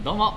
どうも、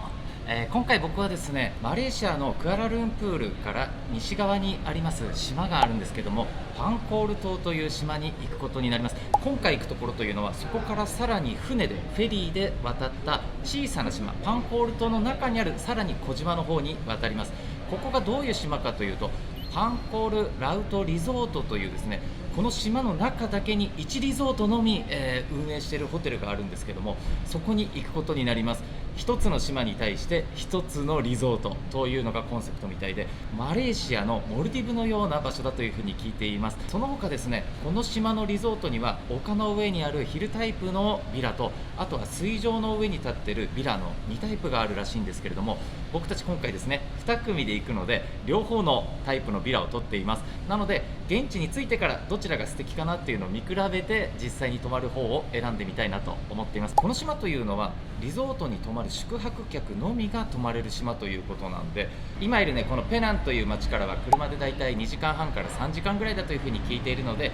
今回僕はですねマレーシアのクアラルンプールから西側にあります島があるんですけども、パンコール島という島に行くことになります。今回行くところというのはそこからさらに船でフェリーで渡った小さな島、パンコール島の中にあるさらに小島の方に渡ります。ここがどういう島かというと、パンコールラウトリゾートというですね、この島の中だけに1リゾートのみ、運営しているホテルがあるんですけども、そこに行くことになります。一つの島に対して一つのリゾートというのがコンセプトみたいで、マレーシアのモルディブのような場所だというふうに聞いています。その他ですね、この島のリゾートには丘の上にあるヒルタイプのビラと、あとは水上の上に立っているビラの2タイプがあるらしいんですけれども、僕たち今回ですね2組で行くので両方のタイプのビラを取っています。なので現地に着いてからどちらが素敵かなっていうのを見比べて実際に泊まる方を選んでみたいなと思っています。この島というのはリゾートに泊まる宿泊客のみが泊まれる島ということなんで、今いるねこのペナンという町からは車でだいたい2時間半から3時間ぐらいだというふうに聞いているので、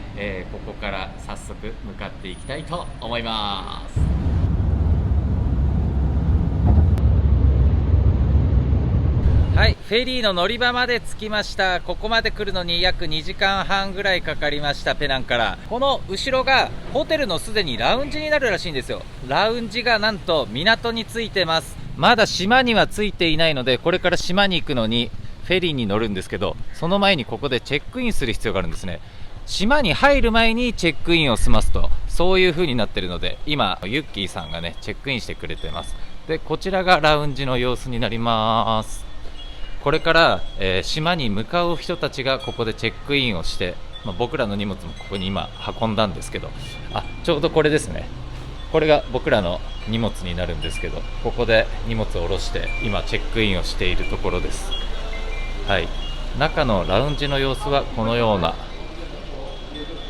ここから早速向かっていきたいと思います。はい、フェリーの乗り場まで着きました。ここまで来るのに約2時間半ぐらいかかりました。ペナンから。この後ろがホテルのすでにラウンジになるらしいんですよ。ラウンジがなんと港に着いてます。まだ島には着いていないので、これから島に行くのにフェリーに乗るんですけど、その前にここでチェックインする必要があるんですね。島に入る前にチェックインを済ますと、そういう風になってるので、今ユッキーさんがねチェックインしてくれてます。でこちらがラウンジの様子になります。これから、島に向かう人たちがここでチェックインをして、僕らの荷物もここに今運んだんですけど、ちょうどこれですね。これが僕らの荷物になるんですけど、ここで荷物を下ろして今チェックインをしているところです。はい、中のラウンジの様子はこのような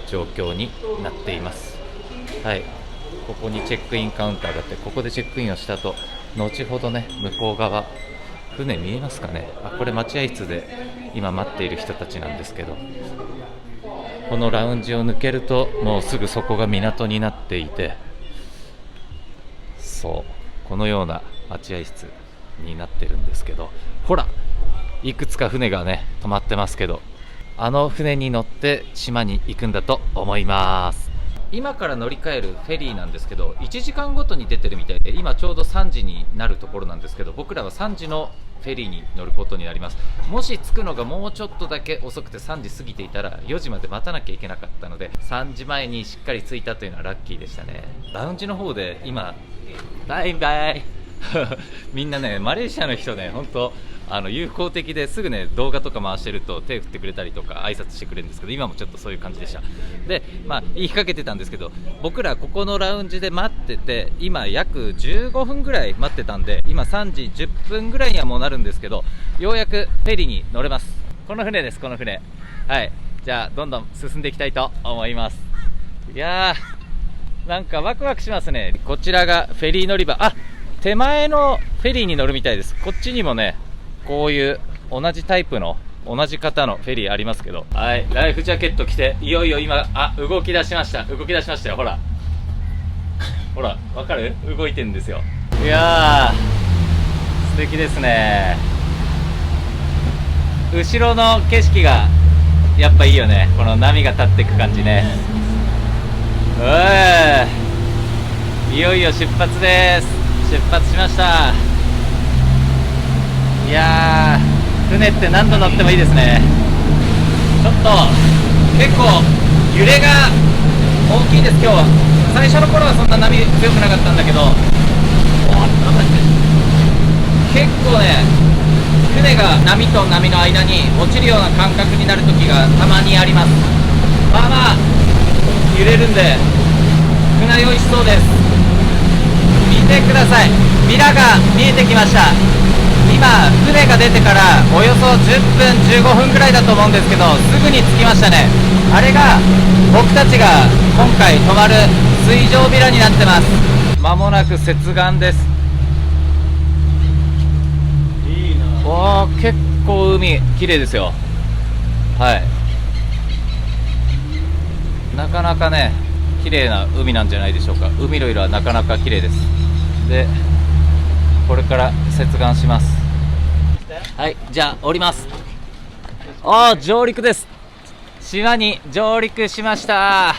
状況になっています。はい、ここにチェックインカウンターがあって、ここでチェックインをした後、後ほどね向こう側船見えますかね。これ待合室で今待っている人たちなんですけど、このラウンジを抜けるともうすぐそこが港になっていて、そうこのような待合室になってるんですけど、ほらいくつか船がね止まってますけど、あの船に乗って島に行くんだと思います。今から乗り換えるフェリーなんですけど、1時間ごとに出てるみたいで、今ちょうど3時になるところなんですけど、僕らは3時のフェリーに乗ることになります。もし着くのがもうちょっとだけ遅くて3時過ぎていたら4時まで待たなきゃいけなかったので、3時前にしっかり着いたというのはラッキーでしたね。ラウンジの方で今バイバイみんなねマレーシアの人ね本当友好的ですぐね動画とか回してると手振ってくれたりとか挨拶してくれるんですけど、今もちょっとそういう感じでした。で言いかけてたんですけど、僕らここのラウンジで待ってて今約15分ぐらい待ってたんで、今3時10分ぐらいにはもうなるんですけど、ようやくフェリーに乗れます。この船です、この船。はい、じゃあどんどん進んでいきたいと思います。いやーなんかワクワクしますね。こちらがフェリー乗り場、手前のフェリーに乗るみたいです。こっちにもねこういう同じタイプの同じ型のフェリーありますけど、はい、ライフジャケット着ていよいよ今動き出しましたよ。ほらほらわかる、動いてるんですよ。いやー素敵ですね。後ろの景色がやっぱいいよね、この波が立っていく感じね。いよいよ出発です。出発しました。いやー船って何度乗ってもいいですね。ちょっと結構揺れが大きいです。今日は最初の頃はそんな波強くなかったんだけど、結構ね船が波と波の間に落ちるような感覚になる時がたまにあります。揺れるんで船酔いしそうです。見てください、ビラが見えてきました。今船が出てからおよそ10分15分ぐらいだと思うんですけど、すぐに着きましたね。あれが僕たちが今回泊まる水上ビラになってます。まもなく接岸です。いいな。わー結構海綺麗ですよ。はい、なかなかね綺麗な海なんじゃないでしょうか。海の色はなかなか綺麗です。でこれから接岸します。はい、じゃあ降ります。上陸です。島に上陸しました。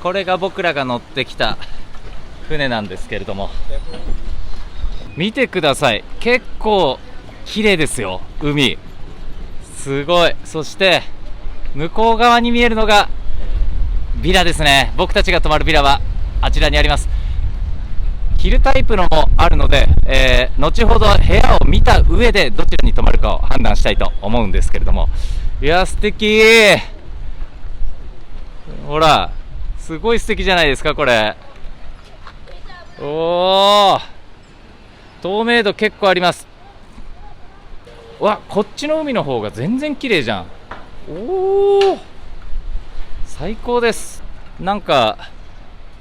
これが僕らが乗ってきた船なんですけれども、見てください。結構綺麗ですよ、海。すごい。そして向こう側に見えるのがビラですね。僕たちが泊まるビラはあちらにあります。ヒルタイプのもあるので、後ほど部屋を見た上でどちらに泊まるかを判断したいと思うんですけれども、いや素敵。ほらすごい素敵じゃないですかこれ。おー、透明度結構あります。わ、こっちの海の方が全然綺麗じゃん。おー、最高です。なんか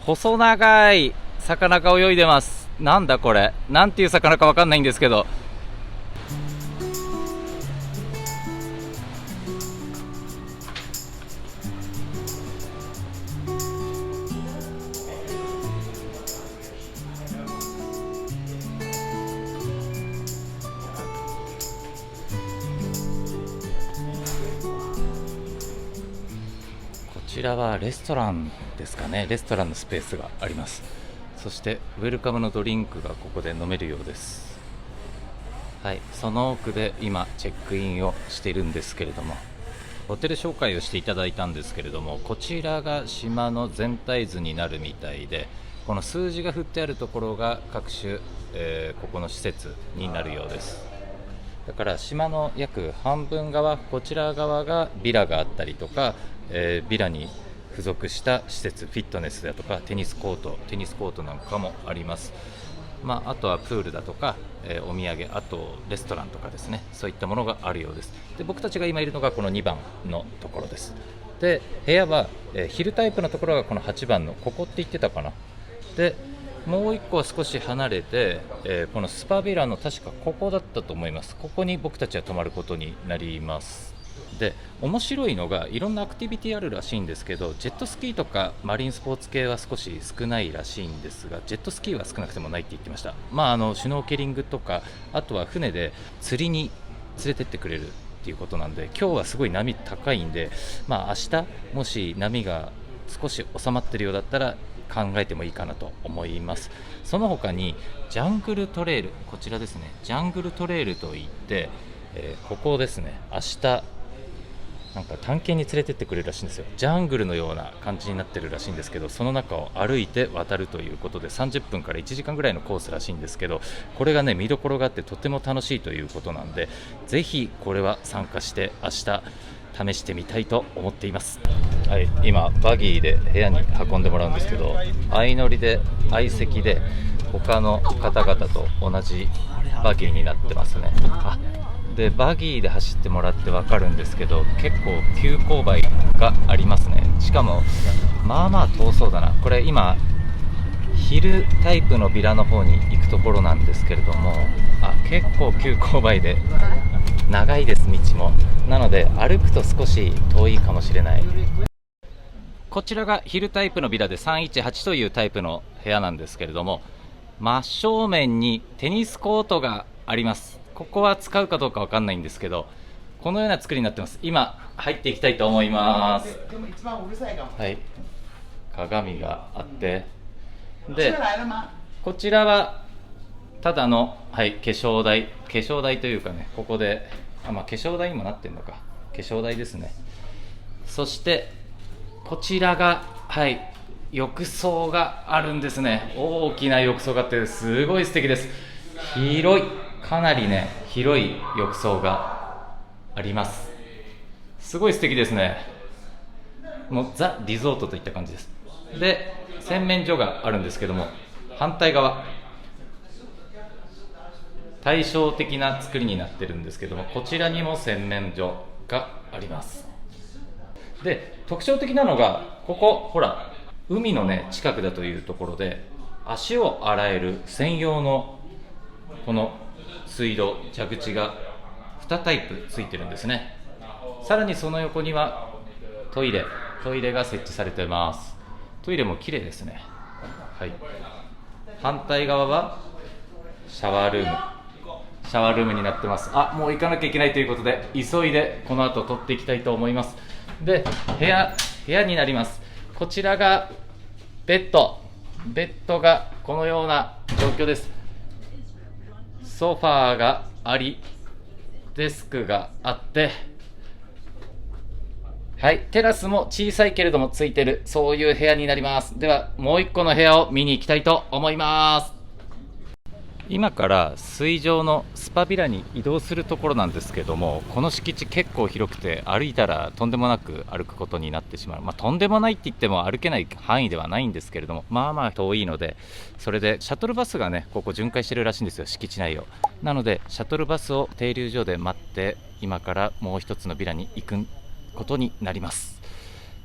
細長い魚が泳いでます。なんだこれ、なんていう魚かわかんないんですけど、こちらはレストランですかね。レストランのスペースがあります。そしてウェルカムのドリンクがここで飲めるようです。はい、その奥で今チェックインをしているんですけれども、ホテル紹介をしていただいたんですけれども、こちらが島の全体図になるみたいで、この数字が振ってあるところが各種、ここの施設になるようです。だから島の約半分側、こちら側がビラがあったりとか、ビラに付属した施設、フィットネスだとかテニスコートなんかもあります。あとはプールだとか、お土産、あとレストランとかですね、そういったものがあるようです。で、僕たちが今いるのがこの2番のところです。で、部屋は、ヒルタイプのところがこの8番のここって言ってたかな。で、もう1個は少し離れて、このスパビラの確かここだったと思います。ここに僕たちは泊まることになります。で、面白いのがいろんなアクティビティあるらしいんですけど、ジェットスキーとかマリンスポーツ系は少し少ないらしいんですが、ジェットスキーは少なくてもないって言ってました。シュノーケリングとか、あとは船で釣りに連れてってくれるっていうことなんで、今日はすごい波高いんで、明日もし波が少し収まってるようだったら考えてもいいかなと思います。その他にジャングルトレイル、こちらですね、ジャングルトレイルといって、ここですね、明日なんか探検に連れてってくれるらしいんですよ。ジャングルのような感じになってるらしいんですけど、その中を歩いて渡るということで30分から1時間ぐらいのコースらしいんですけど、これがね見どころがあってとても楽しいということなんで、ぜひこれは参加して明日試してみたいと思っています。はい、今バギーで部屋に運んでもらうんですけど、相乗りで相席で他の方々と同じバギーになってますね。でバギーで走ってもらって分かるんですけど、結構急勾配がありますね。しかも遠そうだな。これ今ヒルタイプのビラの方に行くところなんですけれども、結構急勾配で長いです、道も。なので歩くと少し遠いかもしれない。こちらがヒルタイプのビラで318というタイプの部屋なんですけれども、真正面にテニスコートがあります。ここは使うかどうかわかんないんですけど、このような作りになってます。今入っていきたいと思います。はい、鏡があって、でこちらはただの、化粧台というかね、ここで化粧台にもなってるのか、化粧台ですね。そしてこちらが浴槽があるんですね。大きな浴槽があってすごい素敵です。広い、かなりね広い浴槽があります。すごい素敵ですね。もうザ・リゾートといった感じです。で洗面所があるんですけども、反対側対照的な作りになってるんですけども、こちらにも洗面所があります。で特徴的なのが、ここほら海のね近くだというところで、足を洗える専用のこの水道、蛇口が2タイプついてるんですね。さらにその横にはトイレが設置されています。トイレも綺麗ですね。反対側はシャワールーム、シャワールームになってます。あ、もう行かなきゃいけないということで急いでこの後撮っていきたいと思います。で、部屋になります。こちらがベッドがこのような状況です。ソファーがあり、デスクがあって、はい、テラスも小さいけれどもついてる、そういう部屋になります。ではもう一個の部屋を見に行きたいと思います。今から水上のスパビラに移動するところなんですけども、この敷地結構広くて、歩いたらとんでもなく歩くことになってしまう。とんでもないって言っても歩けない範囲ではないんですけれども、まあ遠いので、それでシャトルバスがね、ここ巡回してるらしいんですよ、敷地内を。なのでシャトルバスを停留所で待って、今からもう一つのビラに行くことになります。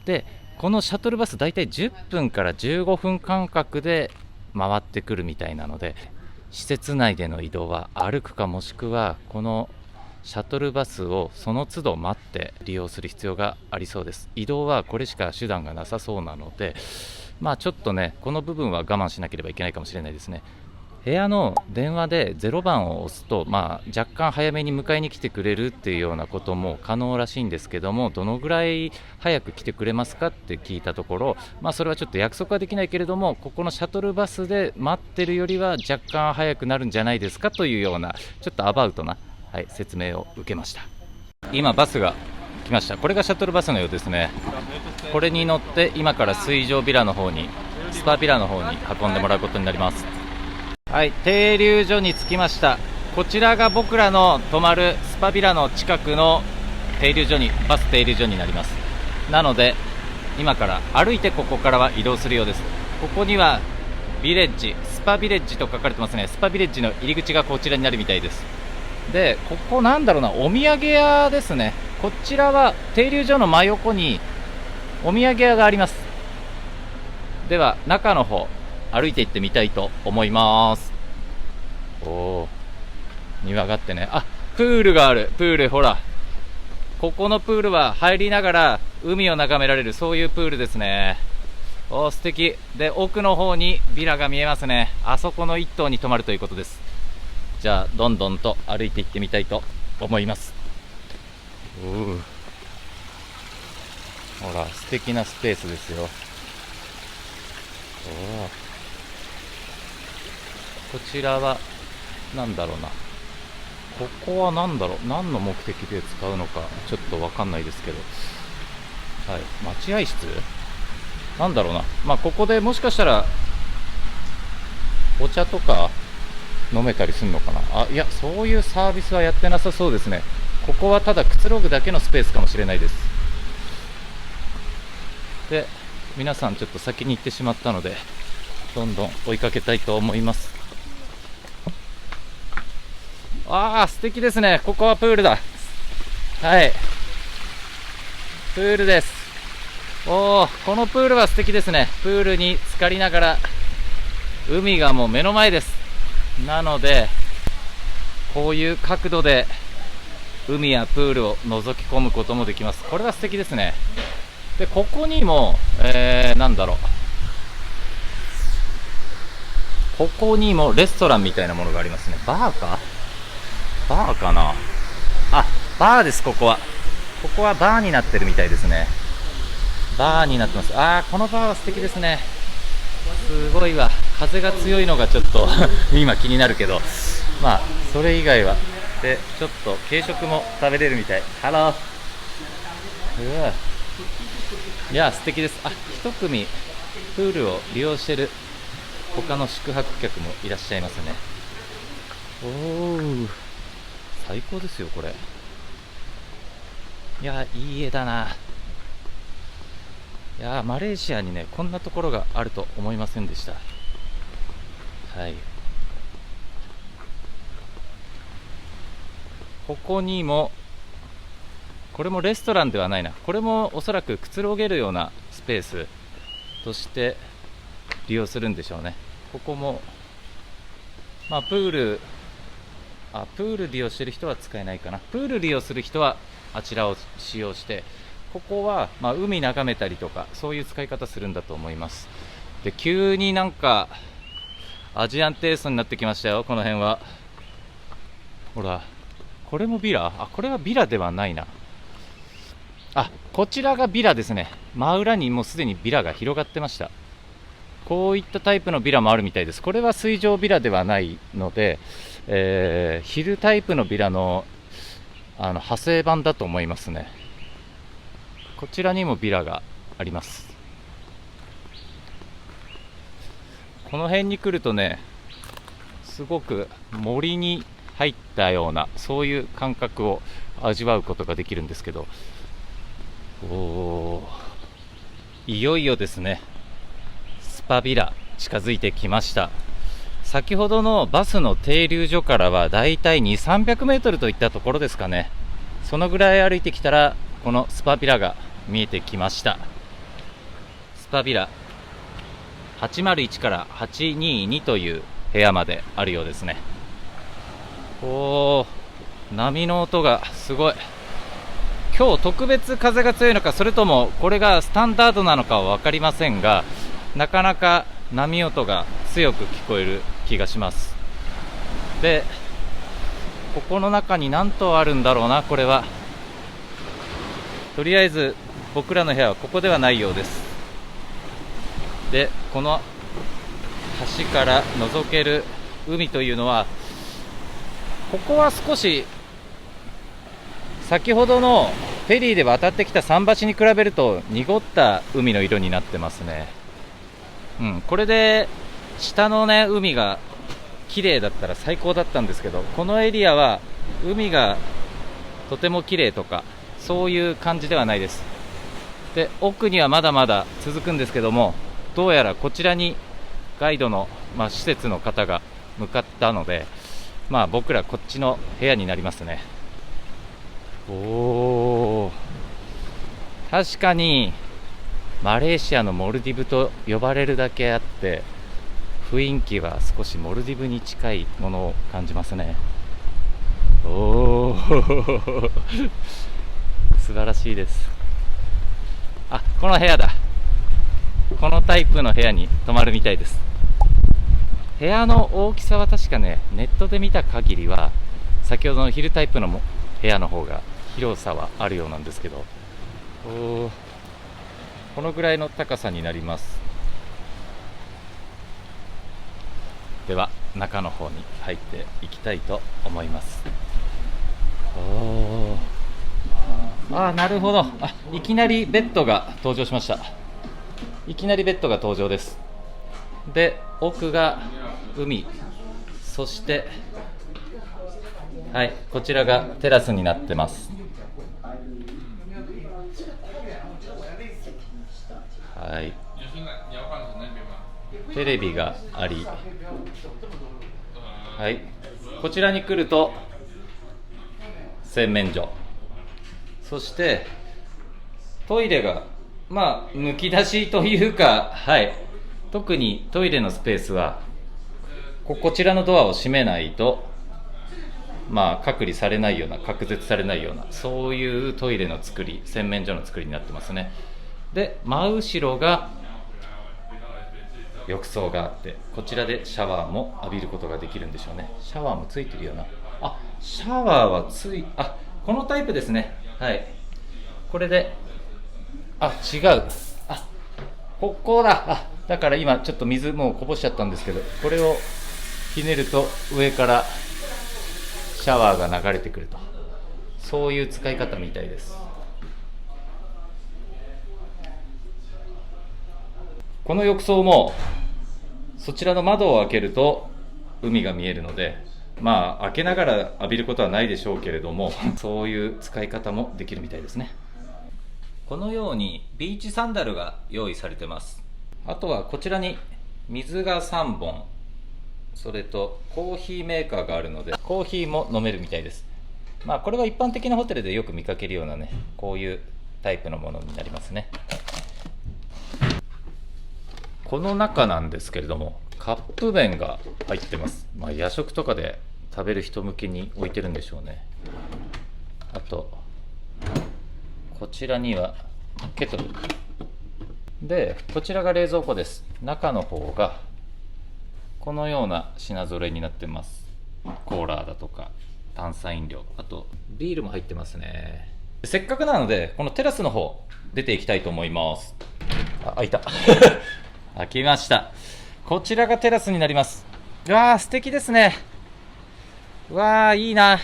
で、このシャトルバスだいたい10分から15分間隔で回ってくるみたいなので、施設内での移動は歩くか、もしくはこのシャトルバスをその都度待って利用する必要がありそうです。移動はこれしか手段がなさそうなので、ちょっとね、この部分は我慢しなければいけないかもしれないですね。部屋の電話で0番を押すと、若干早めに迎えに来てくれるっていうようなことも可能らしいんですけども、どのぐらい早く来てくれますかって聞いたところ、それはちょっと約束はできないけれども、ここのシャトルバスで待ってるよりは若干早くなるんじゃないですかというような、ちょっとアバウトな、説明を受けました。今バスが来ました。これがシャトルバスのようですね。これに乗って今から水上ビラの方に、スパビラの方に運んでもらうことになります。はい、停留所に着きました。こちらが僕らの泊まるスパビラの近くのバス停留所になります。なので今から歩いてここからは移動するようです。ここにはビレッジ、スパビレッジと書かれてますね。スパビレッジの入り口がこちらになるみたいです。で、ここなんだろうな、お土産屋ですね。こちらは停留所の真横にお土産屋があります。では中の方歩いて行ってみたいと思います。庭があってね、プールがある。プール、ほら、ここのプールは入りながら海を眺められる、そういうプールですね。素敵で、奥の方にビラが見えますね。あそこの一棟に泊まるということです。じゃあどんどんと歩いて行ってみたいと思います。ほら、素敵なスペースですよ。こちらは何だろうな、ここは何だろう、何の目的で使うのかちょっと分かんないですけど、待合室なんだろうな。ここでもしかしたらお茶とか飲めたりするのかな。いや、そういうサービスはやってなさそうですね。ここはただくつろぐだけのスペースかもしれないです。で、皆さんちょっと先に行ってしまったので、どんどん追いかけたいと思います。素敵ですね。ここはプールだ。はい、プールです。このプールは素敵ですね。プールに浸かりながら海がもう目の前です。なのでこういう角度で海やプールを覗き込むこともできます。これは素敵ですね。で、ここにも、なんだろう、ここにもレストランみたいなものがありますね。バーかな。バーです。ここはバーになってるみたいですね。バーになってます。このバーは素敵ですね。すごいわ。風が強いのがちょっと今気になるけど、それ以外はで、ちょっと軽食も食べれるみたい。ハロー。いや、素敵です。一組プールを利用してる他の宿泊客もいらっしゃいますね。最高ですよこれ。いや、いい絵だな。いや、マレーシアにね、こんなところがあると思いませんでした。ここにも、これもレストランではないな。これもおそらくくつろげるようなスペースとして利用するんでしょうね。ここもプール利用してる人は使えないかな。プール利用する人はあちらを使用して、ここは海眺めたりとか、そういう使い方するんだと思います。で、急になんかアジアンテイストになってきましたよ、この辺は。ほら、これもビラ？あ、これはビラではないな。あ、こちらがビラですね。真裏にもうすでにビラが広がってました。こういったタイプのビラもあるみたいです。これは水上ビラではないので、ヒルタイプのビラの、派生版だと思いますね。こちらにもビラがあります。この辺に来るとね、すごく森に入ったような、そういう感覚を味わうことができるんですけど、いよいよですね、スパビラ近づいてきました。先ほどのバスの停留所からはだいたい2、300メートルといったところですかね。そのぐらい歩いてきたらこのスパビラが見えてきました。スパビラ801から822という部屋まであるようですね。波の音がすごい。今日特別風が強いのか、それともこれがスタンダードなのかは分かりませんが、なかなか波音が強く聞こえる気がします。で、ここの中に何棟あるんだろうな。これはとりあえず僕らの部屋はここではないようです。で、この橋から覗ける海というのは、ここは少し先ほどのフェリーで渡ってきた桟橋に比べると濁った海の色になってますね。これで下のね、海が綺麗だったら最高だったんですけど、このエリアは海がとても綺麗とかそういう感じではないです。で、奥にはまだまだ続くんですけども、どうやらこちらにガイドの、施設の方が向かったので、僕らこっちの部屋になりますね。確かにマレーシアのモルディブと呼ばれるだけあって、雰囲気は少しモルディブに近いものを感じますね。素晴らしいです。あ、この部屋だ。このタイプの部屋に泊まるみたいです。部屋の大きさは確かね、ネットで見た限りは先ほどのヒルタイプの部屋の方が広さはあるようなんですけど、このぐらいの高さになります。では中の方に入っていきたいと思います。なるほど。いきなりベッドが登場しました。いきなりベッドが登場です。で、奥が海、そしてこちらがテラスになってます。テレビがあり、こちらに来ると洗面所、そしてトイレがむき出しというか、特にトイレのスペースはこちらのドアを閉めないと隔離されないような、隔絶されないような、そういうトイレの作り、洗面所の作りになってますね。で、真後ろが浴槽があって、こちらでシャワーも浴びることができるんでしょうね。シャワーもついてるような。シャワーはこのタイプですね。これで、違う。ここだ。だから今ちょっと水もうこぼしちゃったんですけど、これをひねると上からシャワーが流れてくると、そういう使い方みたいです。この浴槽もそちらの窓を開けると海が見えるので、開けながら浴びることはないでしょうけれども、そういう使い方もできるみたいですね。このようにビーチサンダルが用意されてます。あとはこちらに水が3本、それとコーヒーメーカーがあるので、コーヒーも飲めるみたいです。これは一般的なホテルでよく見かけるようなね、こういうタイプのものになりますね。この中なんですけれども、カップ麺が入ってます。夜食とかで食べる人向けに置いてるんでしょうね。あとこちらにはケトルで、こちらが冷蔵庫です。中の方がこのような品揃えになってます。コーラだとか炭酸飲料、あとビールも入ってますね。せっかくなのでこのテラスの方出ていきたいと思います。開いた開きました。こちらがテラスになります。うわー素敵ですね。うわーいいな。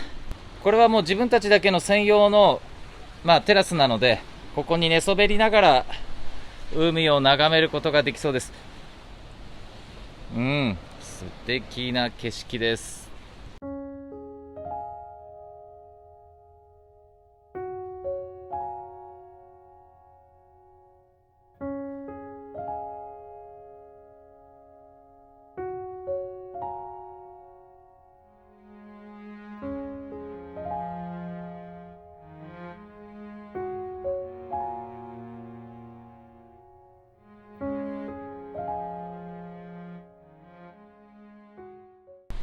これはもう自分たちだけの専用のテラスなので、ここに寝そべりながら海を眺めることができそうです。素敵な景色です。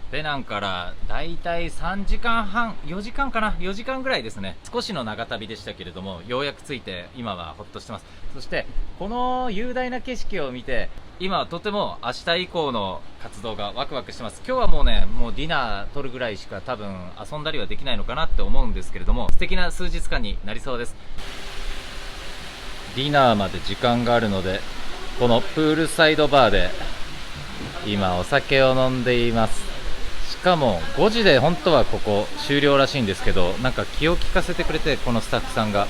ペナンからだいたい3時間半、4時間かな、4時間ぐらいですね。少しの長旅でしたけれども、ようやく着いて今はほっとしてます。そしてこの雄大な景色を見て、今はとても明日以降の活動がワクワクしてます。今日はもうね、もうディナー取るぐらいしか多分遊んだりはできないのかなって思うんですけれども、素敵な数日間になりそうです。ディナーまで時間があるので、このプールサイドバーで今お酒を飲んでいます。しかも5時で本当はここ終了らしいんですけど、なんか気を利かせてくれて、このスタッフさんが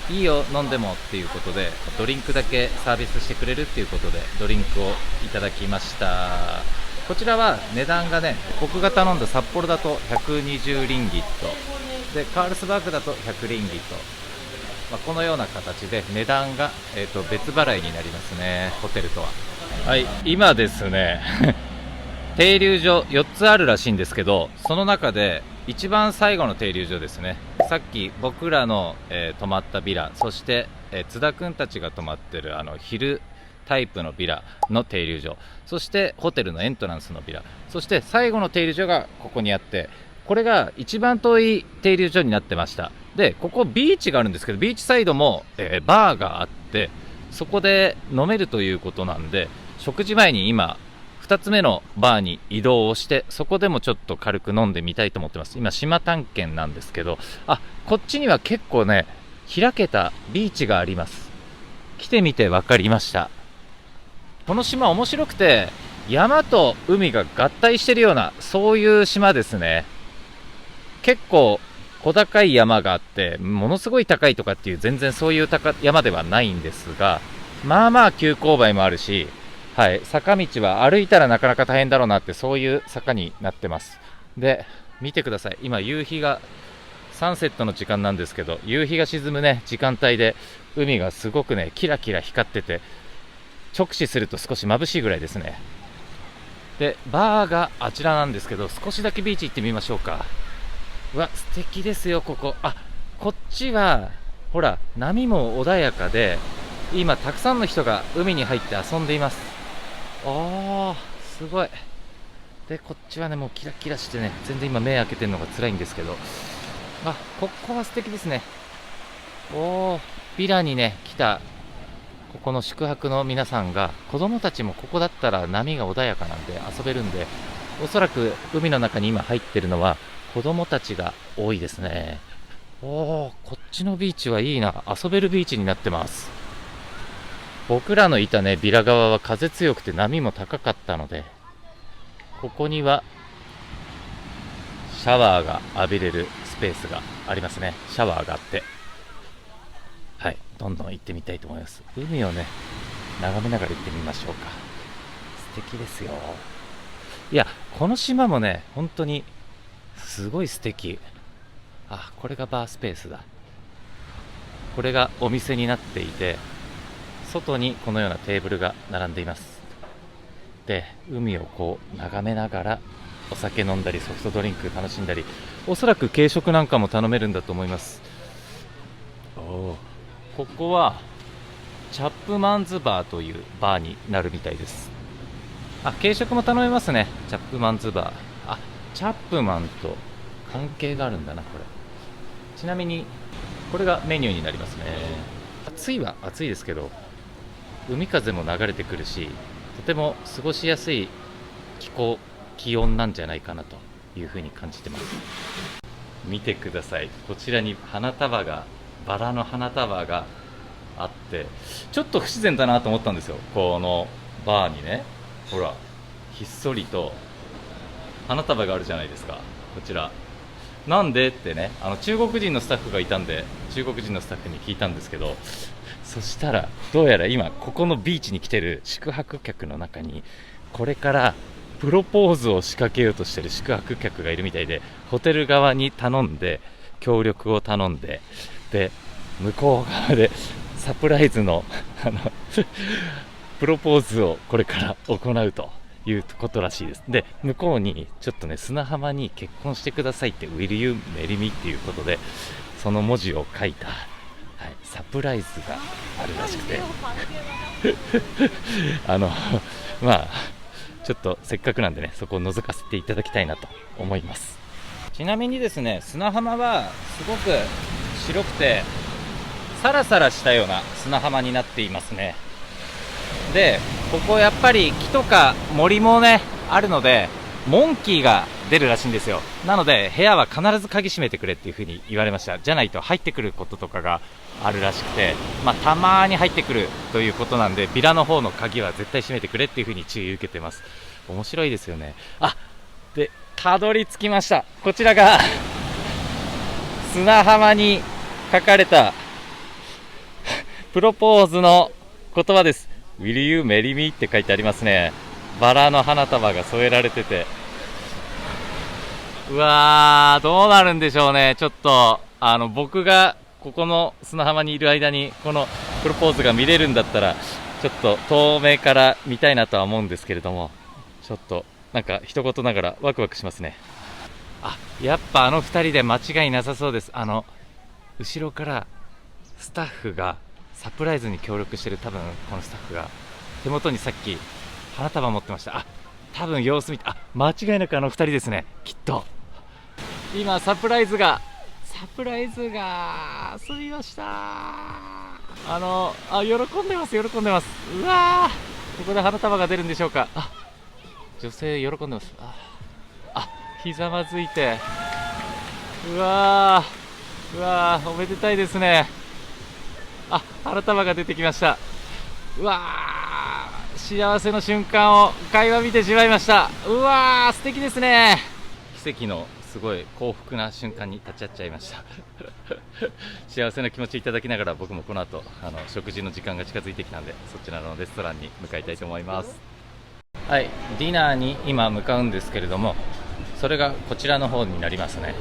いいよ飲んでもっていうことでドリンクだけサービスしてくれるっていうことでドリンクをいただきました。こちらは値段がね、僕が頼んだ札幌だと120リンギットで、カールスバーグだと100リンギット、このような形で値段が、別払いになりますね、ホテルとは。はい、今ですね停留所4つあるらしいんですけど、その中で一番最後の停留所ですね。さっき僕らの、泊まったビラ、そして、津田くんたちが泊まってる昼タイプのビラの停留所、そしてホテルのエントランスのビラ、そして最後の停留所がここにあって、これが一番遠い停留所になってました。でここビーチがあるんですけど、ビーチサイドも、バーがあって、そこで飲めるということなんで、食事前に今2つ目のバーに移動をして、そこでもちょっと軽く飲んでみたいと思ってます。今島探検なんですけど、こっちには結構ね開けたビーチがあります。来てみて分かりました。この島面白くて、山と海が合体してるような、そういう島ですね。結構小高い山があって、ものすごい高いとかっていう全然そういう山ではないんですが、まあまあ急勾配もあるし、はい、坂道は歩いたらなかなか大変だろうなって、そういう坂になってます。で見てください、今夕日がサンセットの時間なんですけど、夕日が沈むね時間帯で海がすごくねキラキラ光ってて、直視すると少し眩しいぐらいですね。でバーがあちらなんですけど、少しだけビーチ行ってみましょうか。うわ素敵ですよここ。こっちはほら波も穏やかで、今たくさんの人が海に入って遊んでいます。すごい。でこっちはねもうキラキラしてね、全然今目開けてるのが辛いんですけど、ここは素敵ですね。ビラにね来たここの宿泊の皆さんが、子供たちもここだったら波が穏やかなんで遊べるんで、おそらく海の中に今入ってるのは子供たちが多いですね。こっちのビーチはいいな、遊べるビーチになってます。僕らのいたねビラ側は風強くて波も高かったので、ここにはシャワーが浴びれるスペースがありますね。シャワーがあって、はい、どんどん行ってみたいと思います。海をね眺めながら行ってみましょうか。素敵ですよ。いやこの島もね本当にすごい素敵。これがバースペースだ。これがお店になっていて、外にこのようなテーブルが並んでいます。で海をこう眺めながらお酒飲んだりソフトドリンク楽しんだり、おそらく軽食なんかも頼めるんだと思います。ここはチャップマンズバーというバーになるみたいです。軽食も頼めますね。チャップマンズバー、チャップマンと関係があるんだなこれ。ちなみにこれがメニューになりますね。暑いは暑いですけど、海風も流れてくるし、とても過ごしやすい気温なんじゃないかなというふうに感じてます。見てください、こちらにバラの花束があって、ちょっと不自然だなと思ったんですよ。このバーにね、ほらひっそりと花束があるじゃないですか。こちらなんでってね、中国人のスタッフがいたんで、中国人のスタッフに聞いたんですけど、そしたらどうやら今ここのビーチに来てる宿泊客の中に、これからプロポーズを仕掛けようとしてる宿泊客がいるみたいで、ホテル側に頼んで、協力を頼んで、で向こう側でサプライズのプロポーズをこれから行うということらしいです。で向こうにちょっとね、砂浜に結婚してくださいって Will you marry me っていうことで、その文字を書いた、サプライズがあるらしくてまあちょっとせっかくなんでね、そこを覗かせていただきたいなと思います。ちなみにですね、砂浜はすごく白くてサラサラしたような砂浜になっていますね。でここやっぱり木とか森もねあるので、モンキーが出るらしいんですよ。なので部屋は必ず鍵閉めてくれっていう風に言われました。じゃないと入ってくることとかがあるらしくて、たまに入ってくるということなんで、ビラの方の鍵は絶対閉めてくれっていう風に注意を受けてます。面白いですよね。でたどり着きました。こちらが砂浜に書かれたプロポーズの言葉です。 Will you marry me って書いてありますね。バラの花束が添えられてて、うわー、どうなるんでしょうね。ちょっと僕がここの砂浜にいる間にこのプロポーズが見れるんだったら、ちょっと遠目から見たいなとは思うんですけれども、ちょっとなんか一言ながらワクワクしますね。やっぱ2人で間違いなさそうです。後ろからスタッフがサプライズに協力してる、多分このスタッフが手元にさっき花束持ってました。多分様子見て、間違いなく2人ですね、きっと。今サプライズが済みました。喜んでます。うわー、ここで花束が出るんでしょうか。女性喜んでます。ひざまずいて、うわー、おめでたいですね。花束が出てきました。うわー、幸せの瞬間を垣間見てしまいました。うわー、素敵ですね。奇跡のすごい幸福な瞬間に立ち会っちゃいました幸せな気持ちいただきながら、僕もこの後食事の時間が近づいてきたんで、そちらのレストランに向かいたいと思います。ディナーに今向かうんですけれども、それがこちらの方になりますね。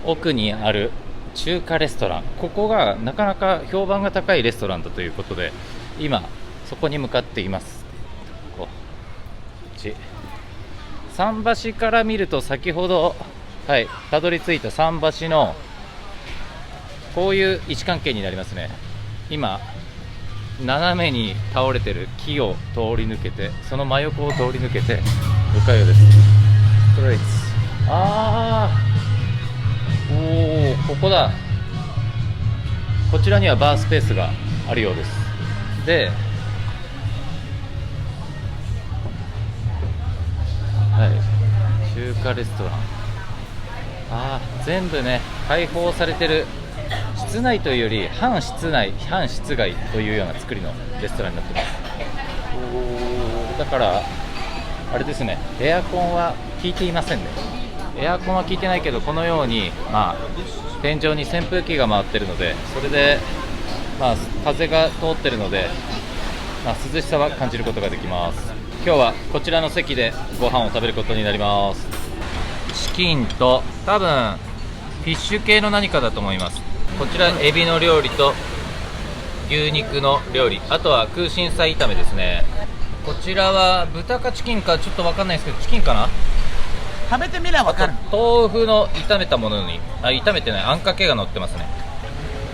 奥にある中華レストラン、ここがなかなか評判が高いレストランだということで、今そこに向かっています。こっち桟橋から見ると、先ほどたどり着いた桟橋のこういう位置関係になりますね。今斜めに倒れてる木を通り抜けて、その真横を通り抜けて向かうようです。ストレイツ、ここだ。こちらにはバースペースがあるようです。で中華レストラン、全部ね開放されてる。室内というより半室内半室外というような作りのレストランになってます。だからあれですね、エアコンは効いていませんね。エアコンは効いてないけど、このように天井に扇風機が回ってるので、それで風が通ってるので、涼しさは感じることができます。今日はこちらの席でご飯を食べることになります。チキンと多分フィッシュ系の何かだと思います。こちらエビの料理と牛肉の料理、あとは空心菜炒めですね。こちらは豚かチキンかちょっと分かんないですけど、チキンかな。食べてみれば分かる。豆腐の炒めたものに炒めてないあんかけが乗ってますね。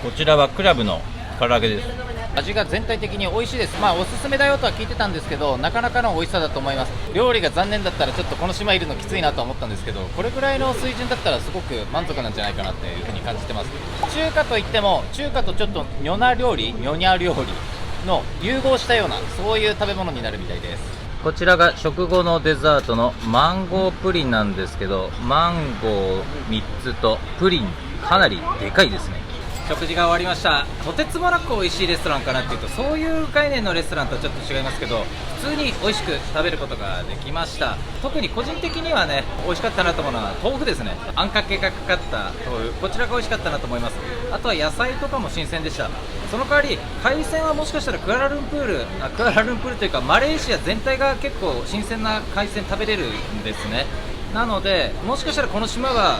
こちらはクラブの唐揚げです。味が全体的に美味しいです。おすすめだよとは聞いてたんですけど、なかなかの美味しさだと思います。料理が残念だったらちょっとこの島いるのきついなと思ったんですけど、これくらいの水準だったらすごく満足なんじゃないかなっていう風に感じてます。中華といっても、中華とちょっとニャ料理の融合したような、そういう食べ物になるみたいです。こちらが食後のデザートのマンゴープリンなんですけど、マンゴー3つとプリンかなりでかいですね。食事が終わりました。とてつもなく美味しいレストランかなっていうと、そういう概念のレストランとはちょっと違いますけど、普通に美味しく食べることができました。特に個人的にはね、美味しかったなと思うのは豆腐ですね。あんかけがかかった豆腐、こちらが美味しかったなと思います。あとは野菜とかも新鮮でした。その代わり海鮮はもしかしたらクアラルンプールというかマレーシア全体が結構新鮮な海鮮食べれるんですね。なのでもしかしたらこの島は、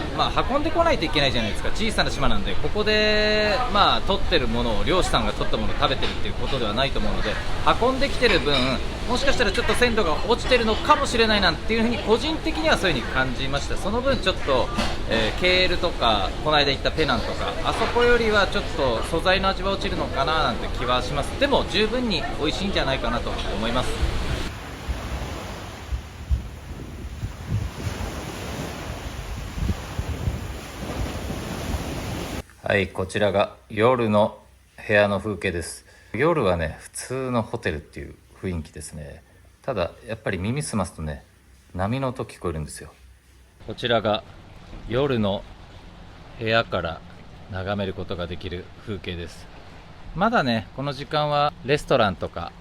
運んでこないといけないじゃないですか。小さな島なんで、ここで、取ってるものを漁師さんが取ったものを食べてるっていうことではないと思うので、運んできてる分もしかしたらちょっと鮮度が落ちてるのかもしれないなんていうふうに個人的にはそういう風に感じました。その分ちょっと、ケールとかこの間行ったペナンとかあそこよりはちょっと素材の味は落ちるのかななんて気はします。でも十分に美味しいんじゃないかなと思います。はい、こちらが夜の部屋の風景です。夜はね、普通のホテルっていう雰囲気ですね。ただやっぱり耳すますとね、波の音聞こえるんですよ。こちらが夜の部屋から眺めることができる風景です。まだね、この時間はレストランとか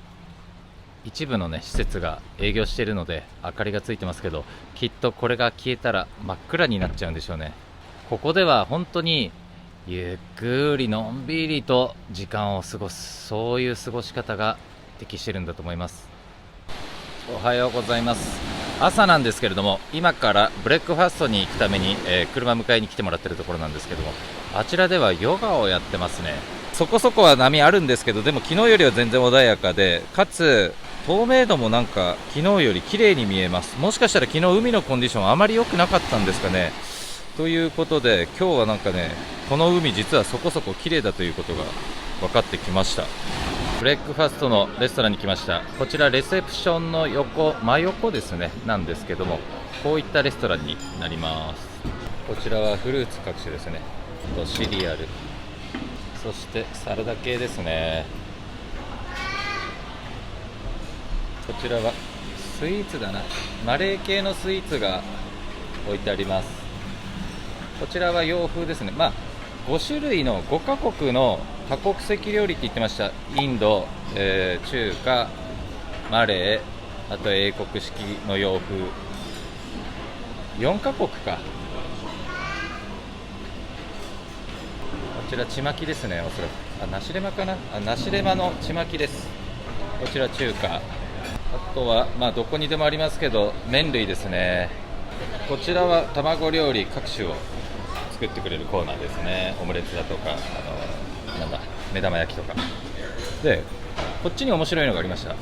一部のね施設が営業しているので明かりがついてますけど、きっとこれが消えたら真っ暗になっちゃうんでしょうね。ここでは本当にゆっくりのんびりと時間を過ごす、そういう過ごし方が適してるんだと思います。おはようございます。朝なんですけれども、今からブレックファストに行くために、車迎えに来てもらってるところなんですけども、あちらではヨガをやってますね。そこそこは波あるんですけど、でも昨日よりは全然穏やかで、かつ透明度もなんか昨日より綺麗に見えます。もしかしたら昨日海のコンディションあまり良くなかったんですかね。ということで今日はなんかね、この海実はそこそこ綺麗だということが分かってきました。ブレックファストのレストランに来ました。こちらレセプションの真横ですねなんですけども、こういったレストランになります。こちらはフルーツ各種ですね、とシリアル、そしてサラダ系ですね。こちらはスイーツだな、マレー系のスイーツが置いてあります。こちらは洋風ですね。5種類の5カ国の多国籍料理って言ってました。インド、中華、マレー、あと英国式の洋風、4カ国か。こちらちまきですね、おそらくナシレマかな、ナシレマのちまきです。こちら中華、あとはどこにでもありますけど麺類ですね。こちらは卵料理各種を作ってくれるコーナーですね。オムレツだとか、目玉焼きとかで、こっちに面白いのがありました。こ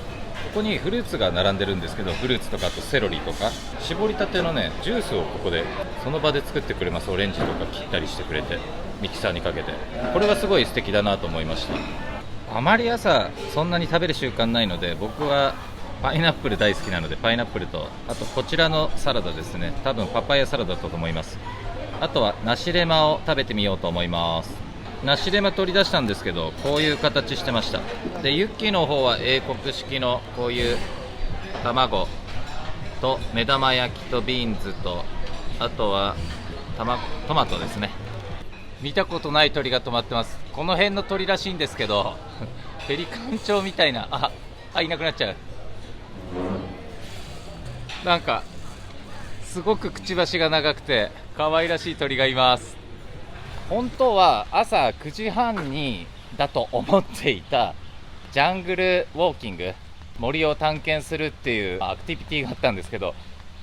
こにフルーツが並んでるんですけど、フルーツとかあとセロリとか絞りたてのねジュースをここでその場で作ってくれます。オレンジとか切ったりしてくれてミキサーにかけて、これはすごい素敵だなと思いました。あまり朝そんなに食べる習慣ないので、僕はパイナップル大好きなのでパイナップルと、あとこちらのサラダですね、多分パパイヤサラダだと思います。あとはナシレマを食べてみようと思います。ナシレマ取り出したんですけど、こういう形してました。でユッキーの方は英国式のこういう卵と目玉焼きとビーンズと、あとはトマトですね。見たことない鳥が止まってます。この辺の鳥らしいんですけどペリカンチョウみたいな、いなくなっちゃう。なんかすごくくちばしが長くて可愛らしい鳥がいます。本当は朝9時半にだと思っていたジャングルウォーキング、森を探検するっていうアクティビティがあったんですけど、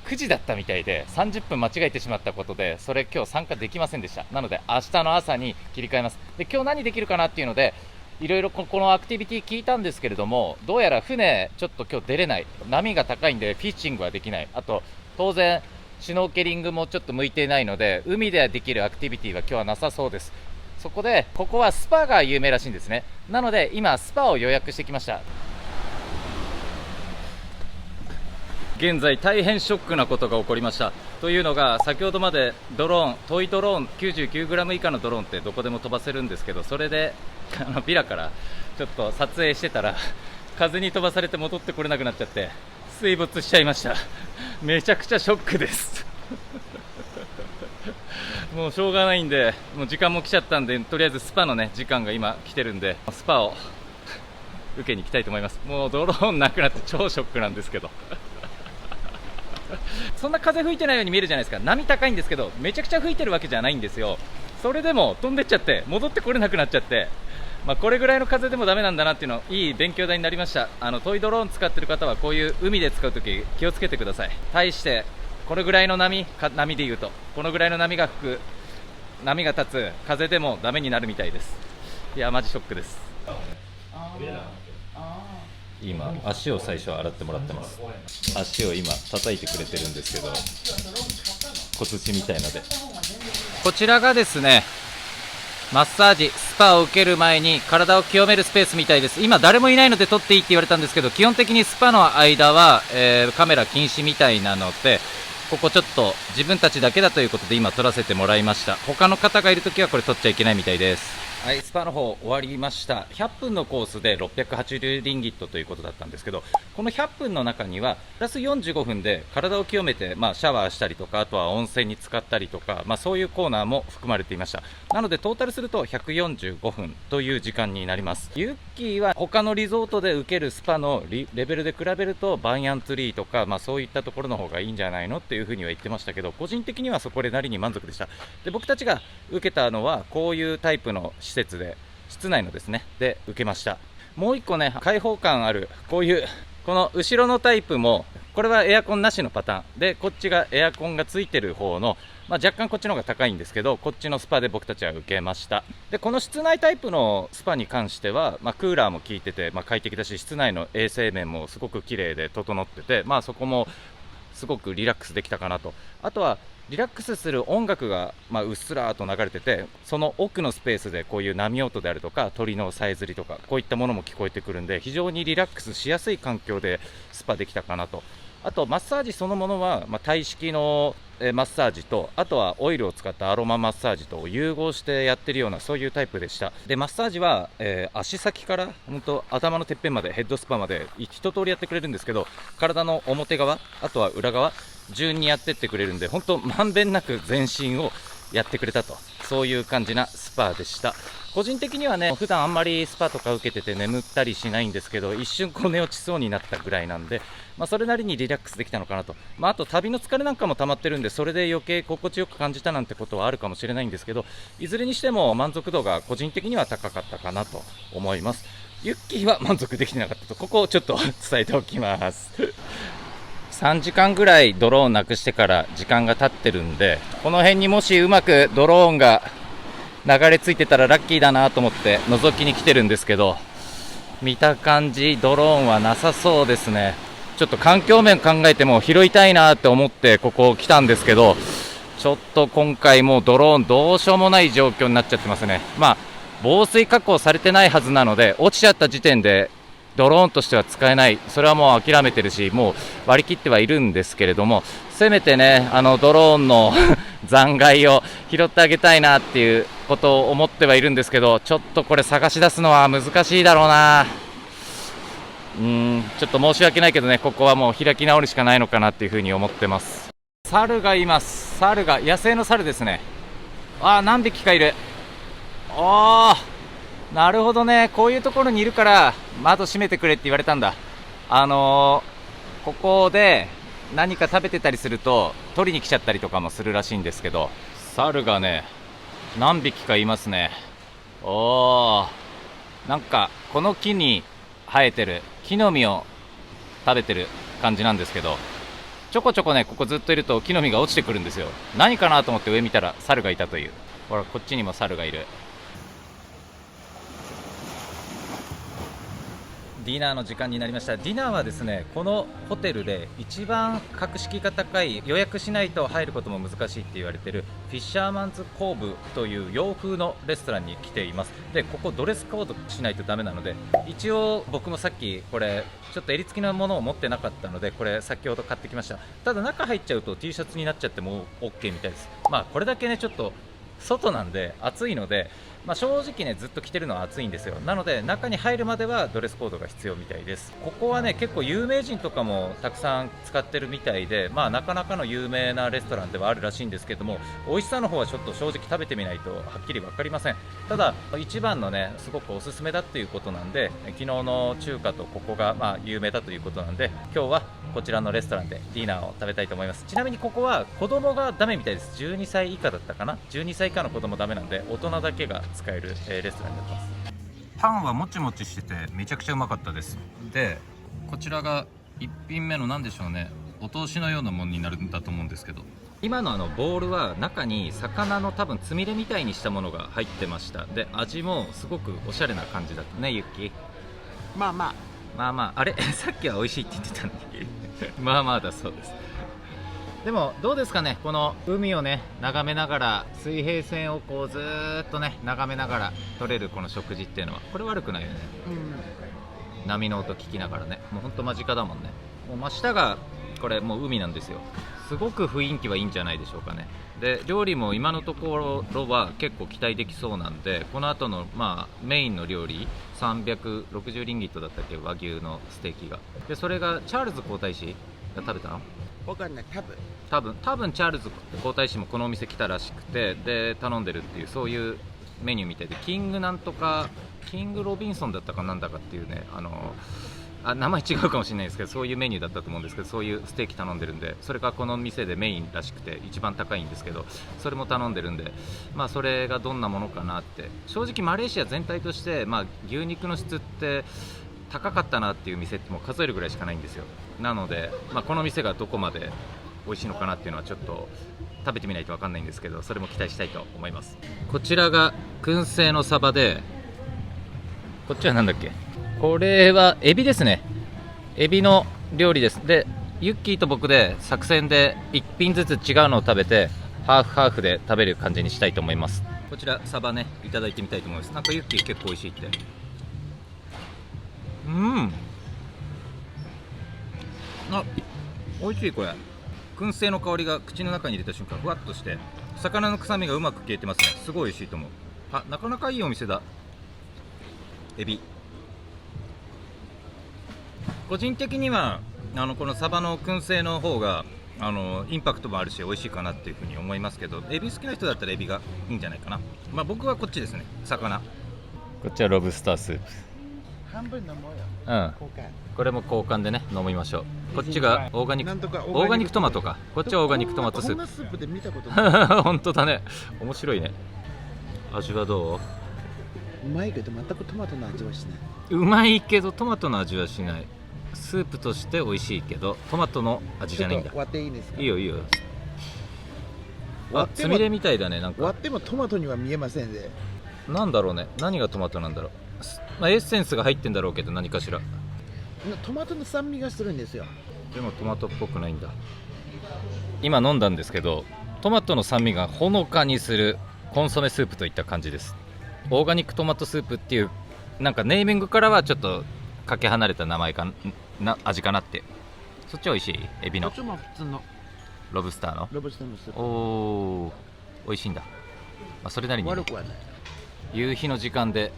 9時だったみたいで30分間違えてしまったことで、それ今日参加できませんでした。なので明日の朝に切り替えます。で今日何できるかなっていうのでいろいろこのアクティビティ聞いたんですけれども、どうやら船ちょっと今日出れない、波が高いんでフィッシングはできない、あと当然シュノーケリングもちょっと向いていないので海でできるアクティビティは今日はなさそうです。そこでここはスパが有名らしいんですね。なので今スパを予約してきました。現在大変ショックなことが起こりました。というのが、先ほどまでドローン、トイドローン 99g 以下のドローンってどこでも飛ばせるんですけど、それでビラからちょっと撮影してたら風に飛ばされて戻ってこれなくなっちゃって、水没しちゃいました。めちゃくちゃショックですもうしょうがないんで、もう時間も来ちゃったんで、とりあえずスパのね時間が今来てるんで、スパを受けに行きたいと思います。もうドローンなくなって超ショックなんですけどそんな風吹いてないように見えるじゃないですか。波高いんですけど、めちゃくちゃ吹いてるわけじゃないんですよ。それでも飛んでっちゃって戻ってこれなくなっちゃって、これぐらいの風でもダメなんだなっていうの、いい勉強台になりました。トイドローン使ってる方はこういう海で使うとき気をつけてください。対してこれぐらいの波でいうと、このぐらいの波が吹く、波が立つ風でもダメになるみたいです。いやマジショックです。今足を最初洗ってもらってます。足を今叩いてくれてるんですけど、小槌みたいので、こちらがですねマッサージスパを受ける前に体を清めるスペースみたいです。今誰もいないので撮っていいって言われたんですけど、基本的にスパの間は、カメラ禁止みたいなので、ここちょっと自分たちだけだということで今撮らせてもらいました。他の方がいるときはこれ撮っちゃいけないみたいです。はい、スパの方終わりました。100分のコースで680リンギットということだったんですけど、この100分の中にはプラス45分で体を清めて、シャワーしたりとか、あとは温泉に浸かったりとか、そういうコーナーも含まれていました。なのでトータルすると145分という時間になります。ユッキーは他のリゾートで受けるスパのレベルで比べるとバンヤンツリーとか、そういったところの方がいいんじゃないのっていうふうには言ってましたけど、個人的にはそこでなりに満足でした。で、僕たちが受けたのはこういうタイプの施設で、室内のですねで受けました。もう1個ね開放感ある、こういうこの後ろのタイプも、これはエアコンなしのパターンで、こっちがエアコンがついてる方の、若干こっちの方が高いんですけど、こっちのスパで僕たちは受けました。でこの室内タイプのスパに関しては、クーラーも効いてて、快適だし、室内の衛生面もすごく綺麗で整ってて、そこもすごくリラックスできたかなと。あとはリラックスする音楽が、うっすらと流れてて、その奥のスペースでこういう波音であるとか鳥のさえずりとか、こういったものも聞こえてくるんで、非常にリラックスしやすい環境でスパできたかなと。あとマッサージそのものは、タイ式のマッサージと、あとはオイルを使ったアロママッサージと融合してやってるような、そういうタイプでした。でマッサージは、足先から本当頭のてっぺんまで、ヘッドスパまで一通りやってくれるんですけど、体の表側、あとは裏側順にやってってくれるんで、本当まんべんなく全身をやってくれたと、そういう感じなスパでした。個人的にはね、普段あんまりスパとか受けてて眠ったりしないんですけど、一瞬寝落ちそうになったぐらいなんで、それなりにリラックスできたのかなと。あと旅の疲れなんかも溜まってるんで、それで余計心地よく感じたなんてことはあるかもしれないんですけど、いずれにしても満足度が個人的には高かったかなと思います。ユッキーは満足できてなかったと、ここをちょっと伝えておきます3時間ぐらいドローンなくしてから時間が経ってるんで、この辺にもしうまくドローンが流れ着いてたらラッキーだなと思って覗きに来てるんですけど、見た感じドローンはなさそうですね。ちょっと環境面考えても拾いたいなって思ってここ来たんですけど、ちょっと今回もうドローンどうしようもない状況になっちゃってますね。防水加工されてないはずなので、落ちちゃった時点でドローンとしては使えない、それはもう諦めてるし、もう割り切ってはいるんですけれども、せめてねドローンの残骸を拾ってあげたいなっていうことを思ってはいるんですけど、ちょっとこれ探し出すのは難しいだろうな。ちょっと申し訳ないけどね、ここはもう開き直るしかないのかなっていうふうに思ってます。猿がいます。猿が野生の猿ですね。何匹かいる。なるほどね、こういうところにいるから窓閉めてくれって言われたんだ。ここで何か食べてたりすると取りに来ちゃったりとかもするらしいんですけど、猿がね何匹かいますね。なんかこの木に生えてる木の実を食べてる感じなんですけど、ちょこちょこねここずっといると木の実が落ちてくるんですよ。何かなと思って上見たら猿がいたという。ほらこっちにも猿がいる。ディナーの時間になりました。ディナーはですね、このホテルで一番格式が高い、予約しないと入ることも難しいって言われているフィッシャーマンズコーブという洋風のレストランに来ています。でここドレスコードしないとダメなので、一応僕もさっきこれちょっと襟付きのものを持ってなかったので、これ先ほど買ってきました。ただ中入っちゃうと T シャツになっちゃっても OK みたいです。これだけねちょっと外なんで暑いので、正直ねずっと着てるのは暑いんですよ。なので中に入るまではドレスコードが必要みたいです。ここはね結構有名人とかもたくさん使ってるみたいで、なかなかの有名なレストランではあるらしいんですけども、美味しさの方はちょっと正直食べてみないとはっきり分かりません。ただ一番のねすごくおすすめだっていうことなんで、昨日の中華とここが有名だということなんで、今日はこちらのレストランでディナーを食べたいと思います。ちなみにここは子供がダメみたいです。12歳以下だったかな。12歳以下の子供ダメなんで、大人だけが使える、レストランになってます。パンはもちもちしててめちゃくちゃうまかったです。でこちらが1品目の何でしょうね、お通しのようなものになるんだと思うんですけど、今のボールは中に魚の多分つみれみたいにしたものが入ってました。で味もすごくおしゃれな感じだったね、ユッキー。まあまああれさっきは美味しいって言ってたのにまあまあだそうです。でもどうですかね、この海をね眺めながら、水平線をこうずーっとね眺めながら取れるこの食事っていうのは、これ悪くないよね。波の音聞きながらね、もうほんと間近だもんね。もう真下がこれもう海なんですよ。すごく雰囲気はいいんじゃないでしょうかね。で料理も今のところは結構期待できそうなんで、この後のメインの料理360リンギットだったっけ、和牛のステーキが。でそれがチャールズ皇太子が食べたの、わかんない。多分チャールズ皇太子もこのお店来たらしくて、で頼んでるっていうそういうメニューみたいで、キングなんとかキングロビンソンだったかなんだかっていうね、名前違うかもしれないですけど、そういうメニューだったと思うんですけど、そういうステーキ頼んでるんで、それがこの店でメインらしくて一番高いんですけど、それも頼んでるんで、それがどんなものかなって。正直マレーシア全体として、牛肉の質って高かったなっていう店ってもう数えるぐらいしかないんですよ。なので、この店がどこまで美味しいのかなっていうのはちょっと食べてみないと分かんないんですけど、それも期待したいと思います。こちらが燻製のサバで、こっちはなんだっけ、これはエビですね。エビの料理です。でユッキーと僕で作戦で1品ずつ違うのを食べて、ハーフハーフで食べる感じにしたいと思います。こちらサバね、いただいてみたいと思います。なんかユッキー結構美味しいって。美味しい。これ燻製の香りが口の中に入れた瞬間ふわっとして、魚の臭みがうまく消えてますね。すごい美味しいと思う。なかなかいいお店だ。エビ、個人的にはこのサバの燻製の方がインパクトもあるし美味しいかなっていうふうに思いますけど、エビ好きな人だったらエビがいいんじゃないかな。僕はこっちですね、魚。こっちはロブスタースープ。半分飲もうよ。交換。これも交換でね飲みましょう。こっちがオーガニックトマトか。こっちはオーガニックトマトスープ。こんなスープで見たことない。本当だね、面白いね。味はどう？うまいけど全くトマトの味はしない。うまいけどトマトの味はしない。スープとして美味しいけどトマトの味じゃないんだ。割っていいですか？いいよいいよ。つみれみたいだね。なんか割ってもトマトには見えませんで。なんだろうね、何がトマトなんだろう。エッセンスが入ってんだろうけど何かしら。トマトの酸味がするんですよ。でもトマトっぽくないんだ。今飲んだんですけど、トマトの酸味がほのかにするコンソメスープといった感じです。オーガニックトマトスープっていうなんかネーミングからはちょっとかけ離れた名前かな、味かなって。そっちは美味しい？エビのこっちも普通のロブスターのロブスターのスープ。おー、美味しいんだ。それなりにね、悪くはない。夕日の時間で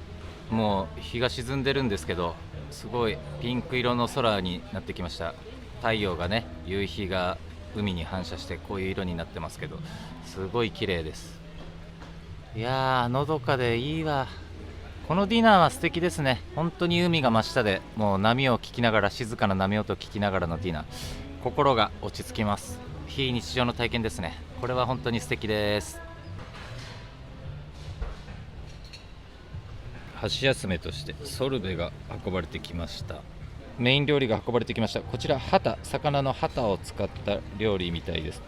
もう日が沈んでるんですけど、すごいピンク色の空になってきました。太陽がね、夕日が海に反射してこういう色になってますけど、すごい綺麗です。いやー、のどかでいいわ。このディナーは素敵ですね。本当に海が真下で、もう波を聞きながら、静かな波音を聞きながらのディナー、心が落ち着きます。非日常の体験ですね。これは本当に素敵です。箸休めとしてソルベが運ばれてきました。メイン料理が運ばれてきました。こちら魚のハタを使った料理みたいです。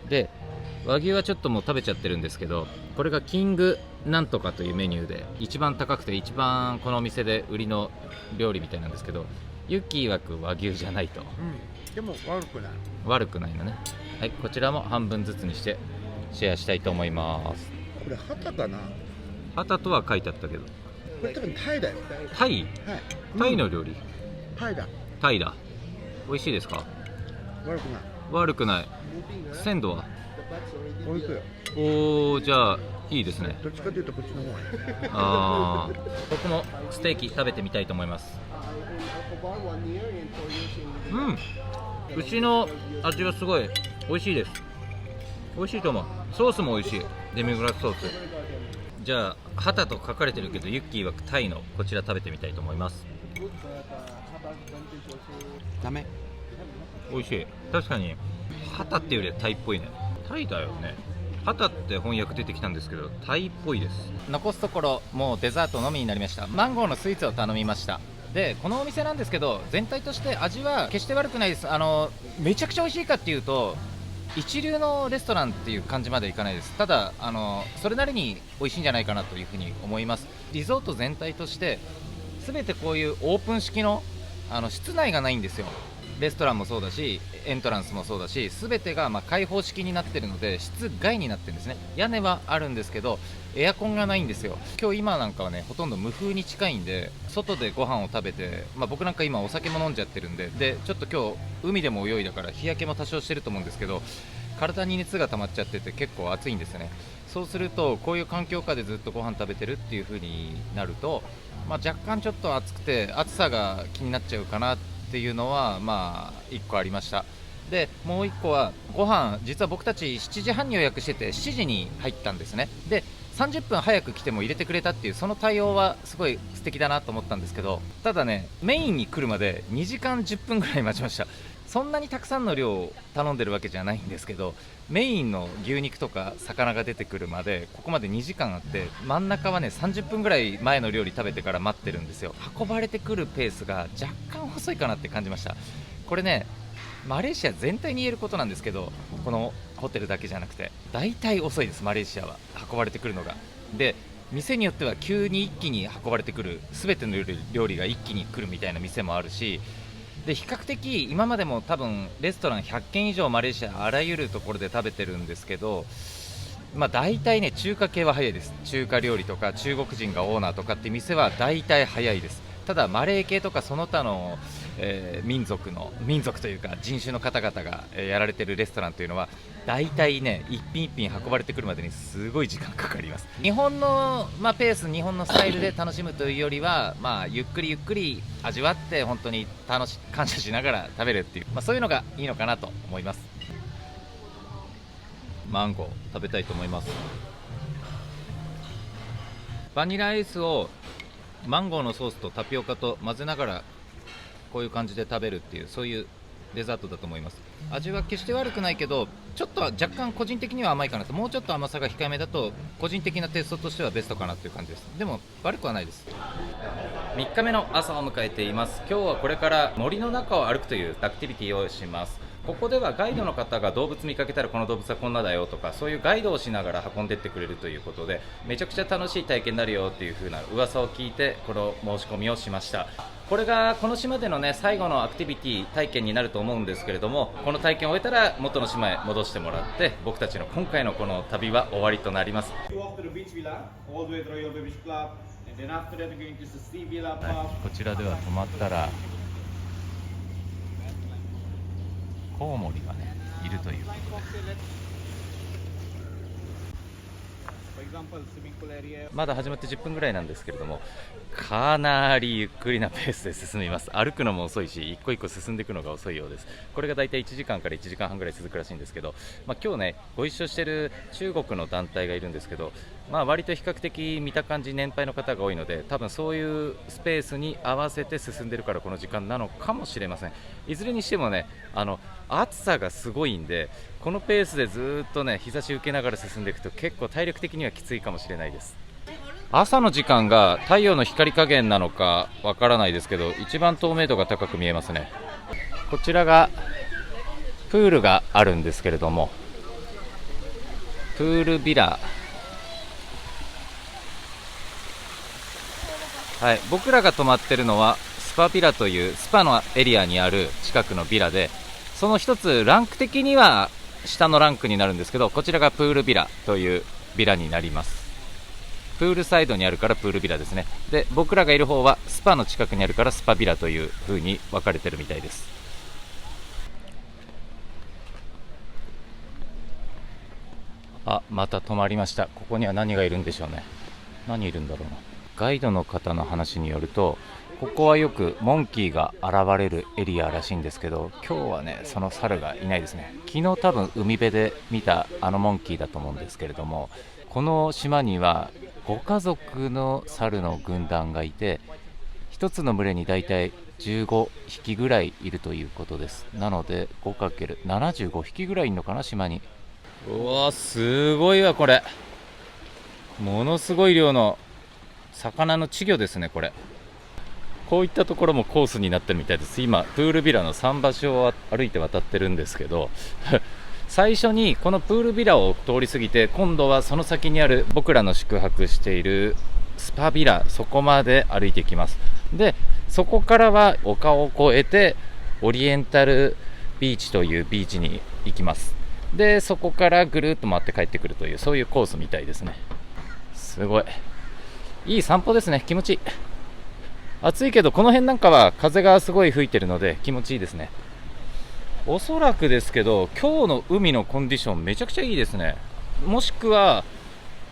で和牛はちょっともう食べちゃってるんですけど、これがキングなんとかというメニューで、一番高くて一番このお店で売りの料理みたいなんですけど、ユッキー曰く和牛じゃないと。でも悪くない。悪くないのね。はい、こちらも半分ずつにしてシェアしたいと思います。これハタかな。ハタとは書いてあったけど、これ多分タイだよ。タイ？はい。タイの料理？タイだ。タイだ。美味しいですか？悪くない。悪くない。鮮度は？美味しいよ。おー、じゃあいいですね。どっちかというとこっちの方がいい。あー、僕もステーキ食べてみたいと思います。うん、牛の味はすごい美味しいです。美味しいと思う。ソースも美味しい。デミグラスソース。じゃあハタと書かれてるけどユッキーはタイのこちら食べてみたいと思います。ダメ。美味しい。確かにハタっていうよりはタイっぽいね。タイだよね。ハタって翻訳出てきたんですけどタイっぽいです。残すところもうデザートのみになりました。マンゴーのスイーツを頼みました。でこのお店なんですけど全体として味は決して悪くないです。めちゃくちゃ美味しいかっていうと一流のレストランっていう感じまでいかないです。ただそれなりに美味しいんじゃないかなというふうに思います。リゾート全体として全てこういうオープン式の室内がないんですよ。レストランもそうだしエントランスもそうだし全てが開放式になってるので室外になってるんですね。屋根はあるんですけどエアコンがないんですよ。今なんかはねほとんど無風に近いんで外でご飯を食べて、僕なんか今お酒も飲んじゃってるんでちょっと今日海でも泳いだから日焼けも多少してると思うんですけど体に熱が溜まっちゃってて結構暑いんですよね。そうするとこういう環境下でずっとご飯食べてるっていう風になると、若干ちょっと暑くて暑さが気になっちゃうかなっていうのは1個ありました。でもう1個はご飯実は僕たち7時半に予約してて7時に入ったんですね。で30分早く来ても入れてくれたっていうその対応はすごい素敵だなと思ったんですけど、ただねメインに来るまで2時間10分ぐらい待ちました。そんなにたくさんの量を頼んでるわけじゃないんですけどメインの牛肉とか魚が出てくるまでここまで2時間あって真ん中はね30分ぐらい前の料理食べてから待ってるんですよ。運ばれてくるペースが若干遅いかなって感じました。これねマレーシア全体に言えることなんですけどこのホテルだけじゃなくて大体遅いです。マレーシアは運ばれてくるのが。で店によっては急に一気に運ばれてくる全ての料理が一気に来るみたいな店もあるしで比較的今までも多分レストラン100軒以上マレーシアあらゆるところで食べてるんですけど大体ね中華系は早いです。中華料理とか中国人がオーナーとかって店は大体早いです。ただマレー系とかその他の、民族というか人種の方々が、やられてるレストランというのは大体ね一品一品運ばれてくるまでにすごい時間かかります。日本の、ペース日本のスタイルで楽しむというよりは、ゆっくりゆっくり味わって本当に感謝しながら食べるっていう、そういうのがいいのかなと思います。マンゴー食べたいと思います。バニラアイスをマンゴーのソースとタピオカと混ぜながらこういう感じで食べるっていうそういうデザートだと思います。味は決して悪くないけどちょっと若干個人的には甘いかなと。もうちょっと甘さが控えめだと個人的なテイストとしてはベストかなという感じです。でも悪くはないです。3日目の朝を迎えています。今日はこれから森の中を歩くというアクティビティをします。ここではガイドの方が動物見かけたらこの動物はこんなだよとかそういうガイドをしながら運んでってくれるということでめちゃくちゃ楽しい体験になるよっていう風な噂を聞いてこの申し込みをしました。これがこの島でのね最後のアクティビティ体験になると思うんですけれどもこの体験を終えたら元の島へ戻してもらって僕たちの今回のこの旅は終わりとなります。こちらでは泊まったらコウモリがねいるということでまだ始まって10分ぐらいなんですけれどもかなりゆっくりなペースで進みます。歩くのも遅いし一個一個進んでいくのが遅いようです。これがだいたい1時間から1時間半ぐらい続くらしいんですけど、今日ねご一緒している中国の団体がいるんですけど、割と比較的見た感じ年配の方が多いので多分そういうスペースに合わせて進んでるからこの時間なのかもしれません。いずれにしてもね暑さがすごいんでこのペースでずっとね日差し受けながら進んでいくと結構体力的にはきついかもしれないです。朝の時間が太陽の光加減なのかわからないですけど一番透明度が高く見えますね。こちらがプールがあるんですけれどもプールビラ、僕らが泊まってるのはスパビラというスパのエリアにある近くのビラでその一つランク的には下のランクになるんですけどこちらがプールビラというビラになります。プールサイドにあるからプールビラですね。で僕らがいる方はスパの近くにあるからスパビラという風に分かれてるみたいです。あ、また止まりました。ここには何がいるんでしょうね。何いるんだろうな。ガイドの方の話によると、ここはよくモンキーが現れるエリアらしいんですけど、今日はねその猿がいないですね。昨日多分海辺で見たあのモンキーだと思うんですけれども、この島にはご家族の猿の軍団がいて、一つの群れにだいたい15匹ぐらいいるということです。なので 5×75 匹ぐらいいるのかな、島に。うわ、すごいわこれ。ものすごい量の魚の稚魚ですね、これ。こういったところもコースになってるみたいです。今プールビラの桟橋を歩いて渡ってるんですけど最初にこのプールビラを通り過ぎて、今度はその先にある僕らの宿泊しているスパビラ、そこまで歩いていきます。でそこからは丘を越えてオリエンタルビーチというビーチに行きます。でそこからぐるっと回って帰ってくるという、そういうコースみたいですね。すごいいい散歩ですね。気持ちいい。暑いけどこの辺なんかは風がすごい吹いてるので気持ちいいですね。おそらくですけど今日の海のコンディションめちゃくちゃいいですね。もしくは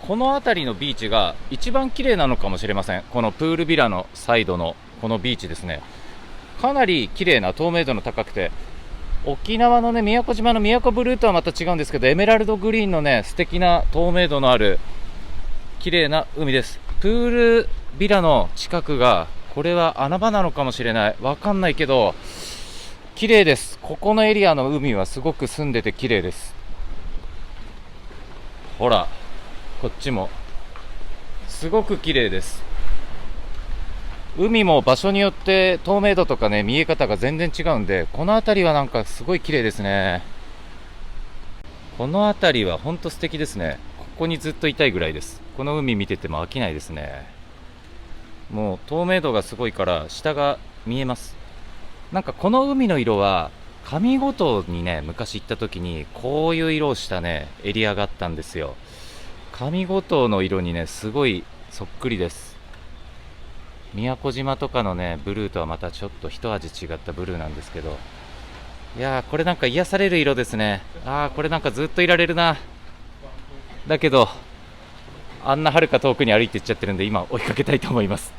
この辺りのビーチが一番綺麗なのかもしれません。このプールビラのサイドのこのビーチですね、かなり綺麗な透明度の高くて、沖縄のね宮古島の宮古ブルーとはまた違うんですけど、エメラルドグリーンのね素敵な透明度のある綺麗な海です。プールビラの近くが、これは穴場なのかもしれない、わかんないけど綺麗です。ここのエリアの海はすごく澄んでて綺麗です。ほらこっちもすごく綺麗です。海も場所によって透明度とかね見え方が全然違うんで、この辺りはなんかすごい綺麗ですね。この辺りは本当素敵ですね。ここにずっといたいぐらいです。この海見てても飽きないですね。もう透明度がすごいから下が見えます。なんかこの海の色は上五島にね昔行った時にこういう色をしたねエリアがあったんですよ。上五島の色にねすごいそっくりです。宮古島とかのねブルーとはまたちょっと一味違ったブルーなんですけど、いやーこれなんか癒される色ですね。これなんかずっといられるな。だけどあんな遥か遠くに歩いていっちゃってるんで、今追いかけたいと思います。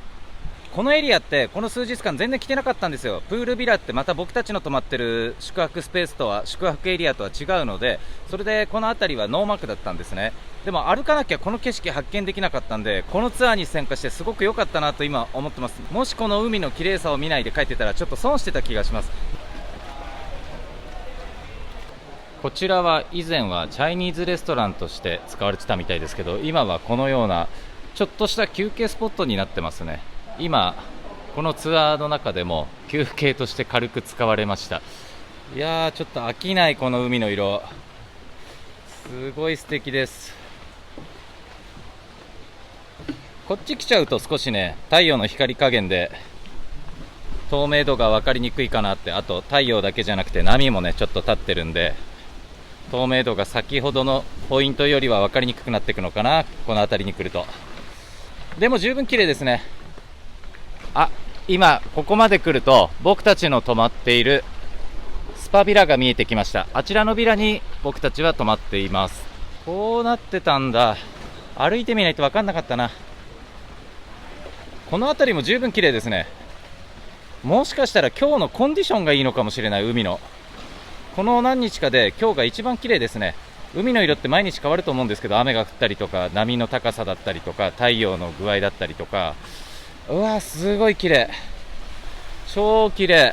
このエリアってこの数日間全然来てなかったんですよ。プールビラってまた僕たちの泊まってる宿泊スペースとは宿泊エリアとは違うので、それでこの辺りはノーマークだったんですね。でも歩かなきゃこの景色発見できなかったんで、このツアーに参加してすごく良かったなと今思ってます。もしこの海の綺麗さを見ないで帰ってたらちょっと損してた気がします。こちらは以前はチャイニーズレストランとして使われてたみたいですけど、今はこのようなちょっとした休憩スポットになってますね。今このツアーの中でも休憩として軽く使われました。いやーちょっと飽きないこの海の色、すごい素敵です。こっち来ちゃうと少しね太陽の光加減で透明度が分かりにくいかなって。あと太陽だけじゃなくて波もねちょっと立ってるんで、透明度が先ほどのポイントよりは分かりにくくなっていくのかな、この辺りに来ると。でも十分綺麗ですね。今ここまで来ると僕たちの泊まっているスパビラが見えてきました。あちらのビラに僕たちは泊まっています。こうなってたんだ。歩いてみないと分かんなかったな。この辺りも十分綺麗ですね。もしかしたら今日のコンディションがいいのかもしれない。海のこの何日かで今日が一番綺麗ですね。海の色って毎日変わると思うんですけど、雨が降ったりとか波の高さだったりとか太陽の具合だったりとか、うわすごい綺麗、超綺麗。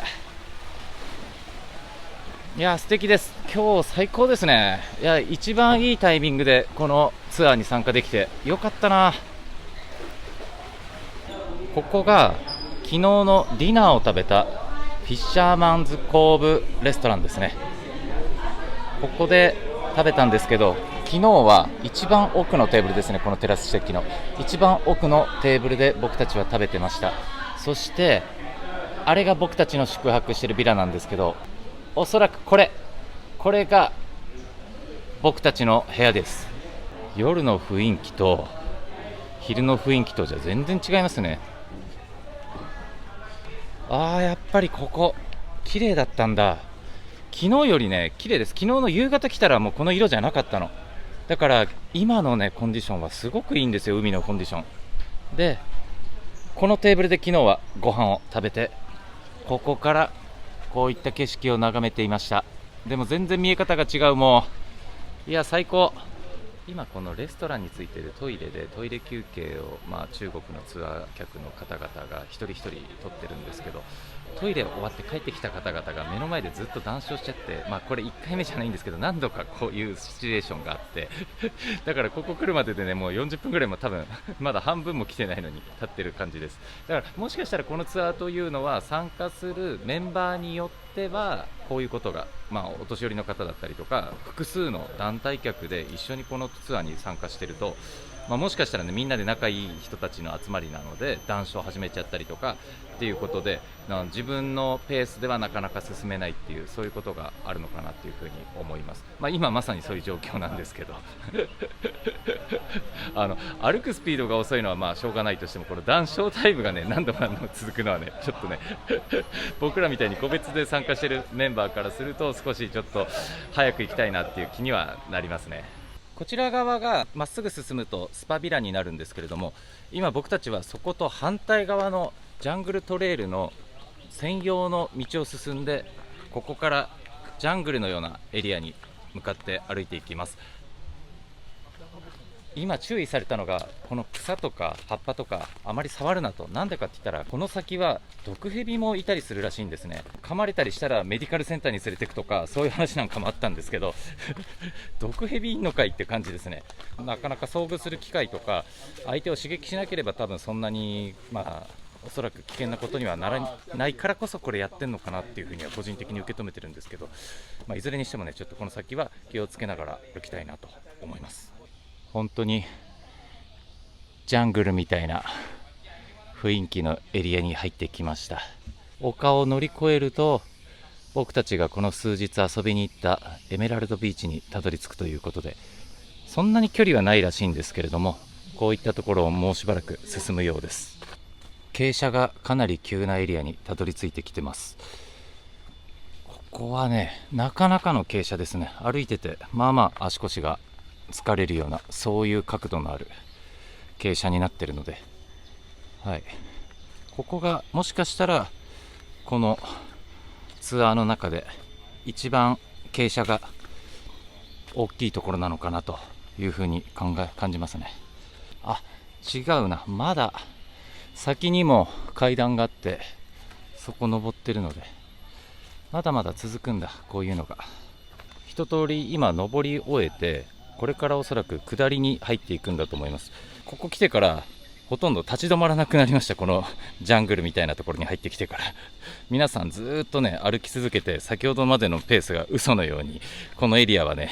いや素敵です。今日最高ですね。いや一番いいタイミングでこのツアーに参加できてよかったな。ここが昨日のディナーを食べたフィッシャーマンズコーブレストランですね。ここで食べたんですけど、昨日は一番奥のテーブルですね。このテラス席の一番奥のテーブルで僕たちは食べてました。そしてあれが僕たちの宿泊しているビラなんですけど、おそらくこれが僕たちの部屋です。夜の雰囲気と昼の雰囲気とじゃ全然違いますね。やっぱりここ綺麗だったんだ。昨日よりね綺麗です。昨日の夕方来たらもうこの色じゃなかったの。だから今のねコンディションはすごくいいんですよ、海のコンディションで。このテーブルで昨日はご飯を食べて、ここからこういった景色を眺めていました。でも全然見え方が違う。もういや最高。今このレストランについているトイレでトイレ休憩を、中国のツアー客の方々が一人一人取ってるんですけど、トイレ終わって帰ってきた方々が目の前でずっと談笑しちゃって、これ1回目じゃないんですけど何度かこういうシチュエーションがあってだからここ来るまででねもう40分ぐらいも多分まだ半分も来てないのに立ってる感じです。だからもしかしたらこのツアーというのは参加するメンバーによってはこういうことが、お年寄りの方だったりとか複数の団体客で一緒にこのツアーに参加してると、もしかしたらねみんなで仲いい人たちの集まりなので談笑を始めちゃったりとかっていうことで、自分のペースではなかなか進めないっていう、そういうことがあるのかなっていうふうに思います。今まさにそういう状況なんですけど歩くスピードが遅いのはしょうがないとしても、この談笑タイムがね何度も続くのはねちょっとね僕らみたいに個別で参加しているメンバーからすると少しちょっと早く行きたいなっていう気にはなりますね。こちら側がまっすぐ進むとスパビラになるんですけれども、今僕たちはそこと反対側のジャングルトレイルの専用の道を進んで、ここからジャングルのようなエリアに向かって歩いていきます。今注意されたのが、この草とか葉っぱとかあまり触るなと。なんでかって言ったら、この先は毒蛇もいたりするらしいんですね。噛まれたりしたらメディカルセンターに連れてくとか、そういう話なんかもあったんですけど毒蛇いんのかいって感じですね。なかなか遭遇する機会とか相手を刺激しなければ多分そんなにおそらく危険なことにはならないからこそこれやってんのかなっていうふうには個人的に受け止めてるんですけど、いずれにしてもねちょっとこの先は気をつけながら歩きたいなと思います。本当にジャングルみたいな雰囲気のエリアに入ってきました。丘を乗り越えると僕たちがこの数日遊びに行ったエメラルドビーチにたどり着くということで、そんなに距離はないらしいんですけれども、こういったところをもうしばらく進むようです。傾斜がかなり急なエリアにたどり着いてきてます。ここはねなかなかの傾斜ですね。歩いてて足腰が疲れるような、そういう角度のある傾斜になってるので、ここがもしかしたらこのツアーの中で一番傾斜が大きいところなのかなというふうに感じますね。違うな、まだ先にも階段があってそこ登ってるのでまだまだ続くんだ。こういうのが一通り今登り終えて、これからおそらく下りに入っていくんだと思います。ここ来てからほとんど立ち止まらなくなりました。このジャングルみたいなところに入ってきてから皆さんずっとね歩き続けて、先ほどまでのペースが嘘のようにこのエリアはね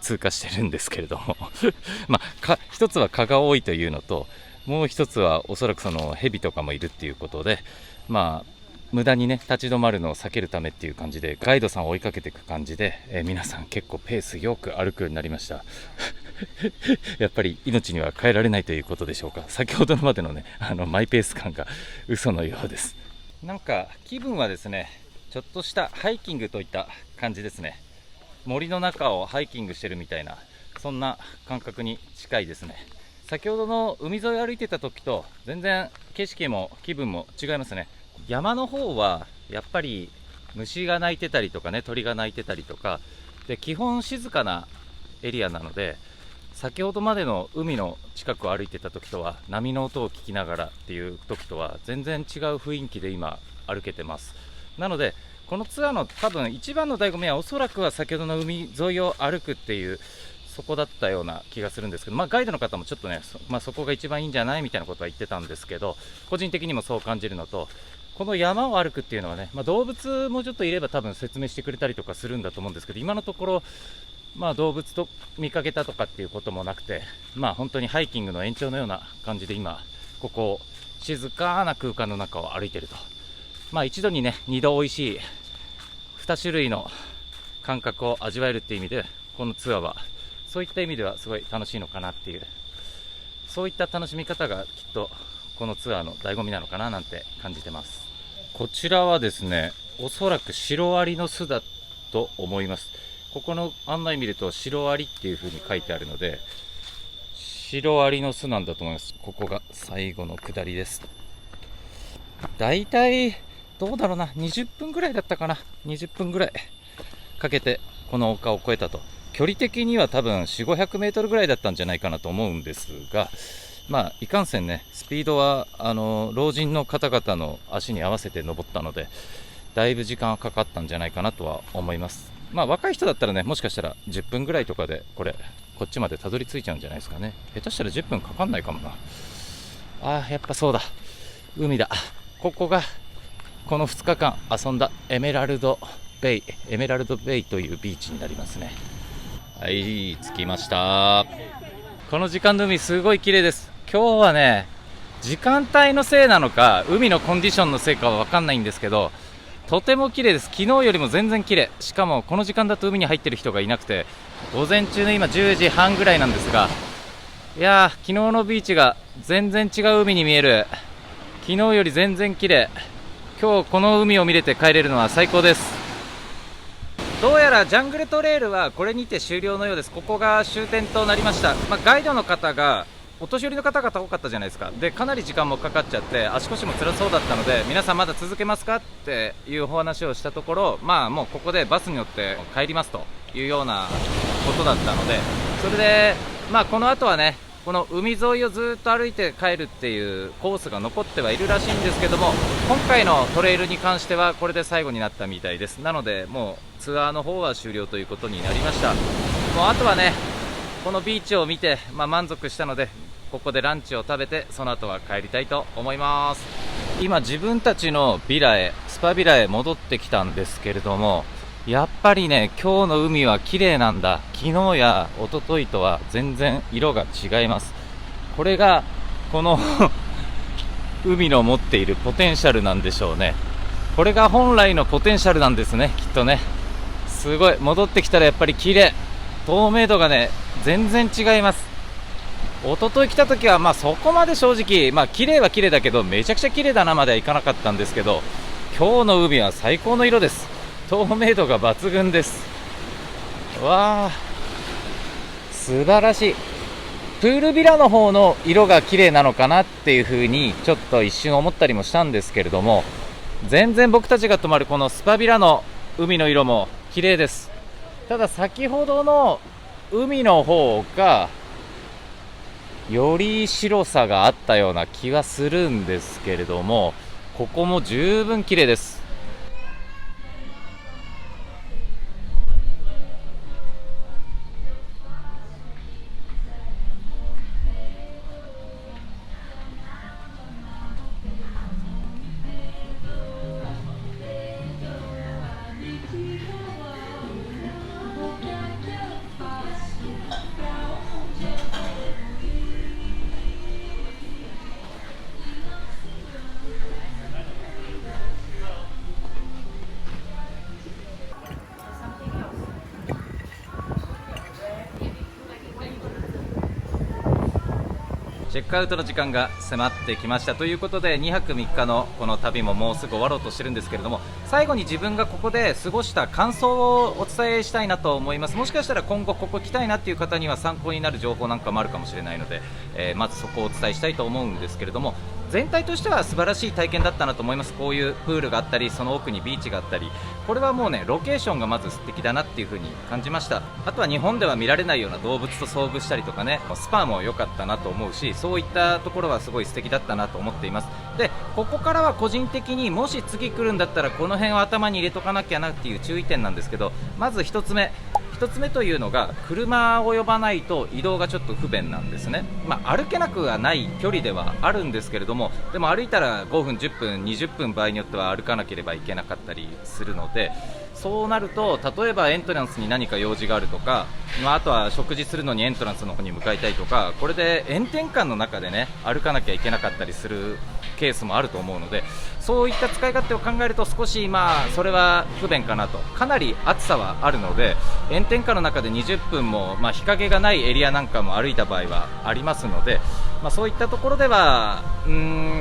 通過してるんですけれども一つは蚊が多いというのと、もう一つはおそらくそのヘビとかもいるっていうことで、無駄にね立ち止まるのを避けるためっていう感じでガイドさんを追いかけていく感じで、皆さん結構ペースよく歩くようになりましたやっぱり命には変えられないということでしょうか。先ほどまでのねマイペース感が嘘のようです。なんか気分はですねちょっとしたハイキングといった感じですね。森の中をハイキングしてるみたいな、そんな感覚に近いですね。先ほどの海沿い歩いてた時と全然景色も気分も違いますね。山の方はやっぱり虫が鳴いてたりとかね、鳥が鳴いてたりとかで、基本静かなエリアなので、先ほどまでの海の近くを歩いてた時とは、波の音を聞きながらっていう時とは全然違う雰囲気で今歩けてます。なのでこのツアーの多分一番の醍醐味はおそらくは先ほどの海沿いを歩くっていうそこだったような気がするんですけど、ガイドの方もちょっとねそこが一番いいんじゃないみたいなことは言ってたんですけど、個人的にもそう感じるのと、この山を歩くっていうのはね、動物もちょっといれば多分説明してくれたりとかするんだと思うんですけど、今のところ動物と見かけたとかっていうこともなくて、本当にハイキングの延長のような感じで今ここ静かな空間の中を歩いてると、一度にね2度美味しい2種類の感覚を味わえるっていう意味で、このツアーはそういった意味ではすごい楽しいのかなっていう、そういった楽しみ方がきっとこのツアーの醍醐味なのかななんて感じてます。こちらはですねおそらくシロアリの巣だと思います。ここの案内見るとシロアリっていう風に書いてあるので、シロアリの巣なんだと思います。ここが最後の下りです。だいたいどうだろうな、20分ぐらいだったかな。20分ぐらいかけてこの丘を越えたと。距離的には多分4、500メートルぐらいだったんじゃないかなと思うんですが、まあいかんせんね、スピードは老人の方々の足に合わせて登ったので、だいぶ時間はかかったんじゃないかなとは思います。まあ若い人だったらね、もしかしたら10分ぐらいとかでこっちまでたどり着いちゃうんじゃないですかね。下手したら10分かかんないかもな。やっぱそうだ、海だ。ここがこの2日間遊んだエメラルドベイというビーチになりますね。はい、着きました。この時間の海すごい綺麗です。今日はね、時間帯のせいなのか海のコンディションのせいかは分かんないんですけど、とても綺麗です。昨日よりも全然綺麗。しかもこの時間だと海に入ってる人がいなくて、午前中の今10時半ぐらいなんですが、いやー、昨日のビーチが全然違う海に見える。昨日より全然綺麗。今日この海を見れて帰れるのは最高です。どうやらジャングルトレイルはこれにて終了のようです。ここが終点となりました。ガイドの方がお年寄りの方々多かったじゃないですか。で、かなり時間もかかっちゃって足腰も辛そうだったので、皆さんまだ続けますかっていうお話をしたところ、もうここでバスに乗って帰りますというようなことだったので、それでこの後はね、この海沿いをずっと歩いて帰るっていうコースが残ってはいるらしいんですけども、今回のトレイルに関してはこれで最後になったみたいです。なのでもうツアーの方は終了ということになりました。もうあとはね、このビーチを見て、満足したので、ここでランチを食べてその後は帰りたいと思います。今自分たちのスパビラへ戻ってきたんですけれども、やっぱりね、今日の海は綺麗なんだ。昨日や一昨日とは全然色が違います。これがこの海の持っているポテンシャルなんでしょうね。これが本来のポテンシャルなんですね、きっとね。すごい、戻ってきたらやっぱり綺麗。透明度がね、全然違います。一昨日来た時はそこまで正直綺麗は綺麗だけど、めちゃくちゃ綺麗だなまではいかなかったんですけど、今日の海は最高の色です。透明度が抜群です。わー、素晴らしい。プールビラの方の色が綺麗なのかなっていう風にちょっと一瞬思ったりもしたんですけれども、全然僕たちが泊まるこのスパビラの海の色も綺麗です。ただ先ほどの海の方がより白さがあったような気がするんですけれども、ここも十分綺麗です。チェックアウトの時間が迫ってきましたということで、2泊3日のこの旅ももうすぐ終わろうとしてるんですけれども、最後に自分がここで過ごした感想をお伝えしたいなと思います。もしかしたら今後ここ来たいなっていう方には参考になる情報なんかもあるかもしれないので、まずそこをお伝えしたいと思うんですけれども、全体としては素晴らしい体験だったなと思います。こういうプールがあったり、その奥にビーチがあったり、これはもうね、ロケーションがまず素敵だなっていう風に感じました。あとは日本では見られないような動物と遭遇したりとかね、スパも良かったなと思うし、そういったところはすごい素敵だったなと思っています。で、ここからは個人的にもし次来るんだったらこの辺を頭に入れとかなきゃなっていう注意点なんですけど、まず1つ目というのが、車を呼ばないと移動がちょっと不便なんですね。歩けなくはない距離ではあるんですけれども、でも歩いたら5分10分20分場合によっては歩かなければいけなかったりするので、そうなると例えばエントランスに何か用事があるとか、あとは食事するのにエントランスの方に向かいたいとか、これで炎天下の中でね歩かなきゃいけなかったりするケースもあると思うので、そういった使い勝手を考えると少しそれは不便かなと。かなり暑さはあるので、炎天下の中で20分も日陰がないエリアなんかも歩いた場合はありますので、そういったところでは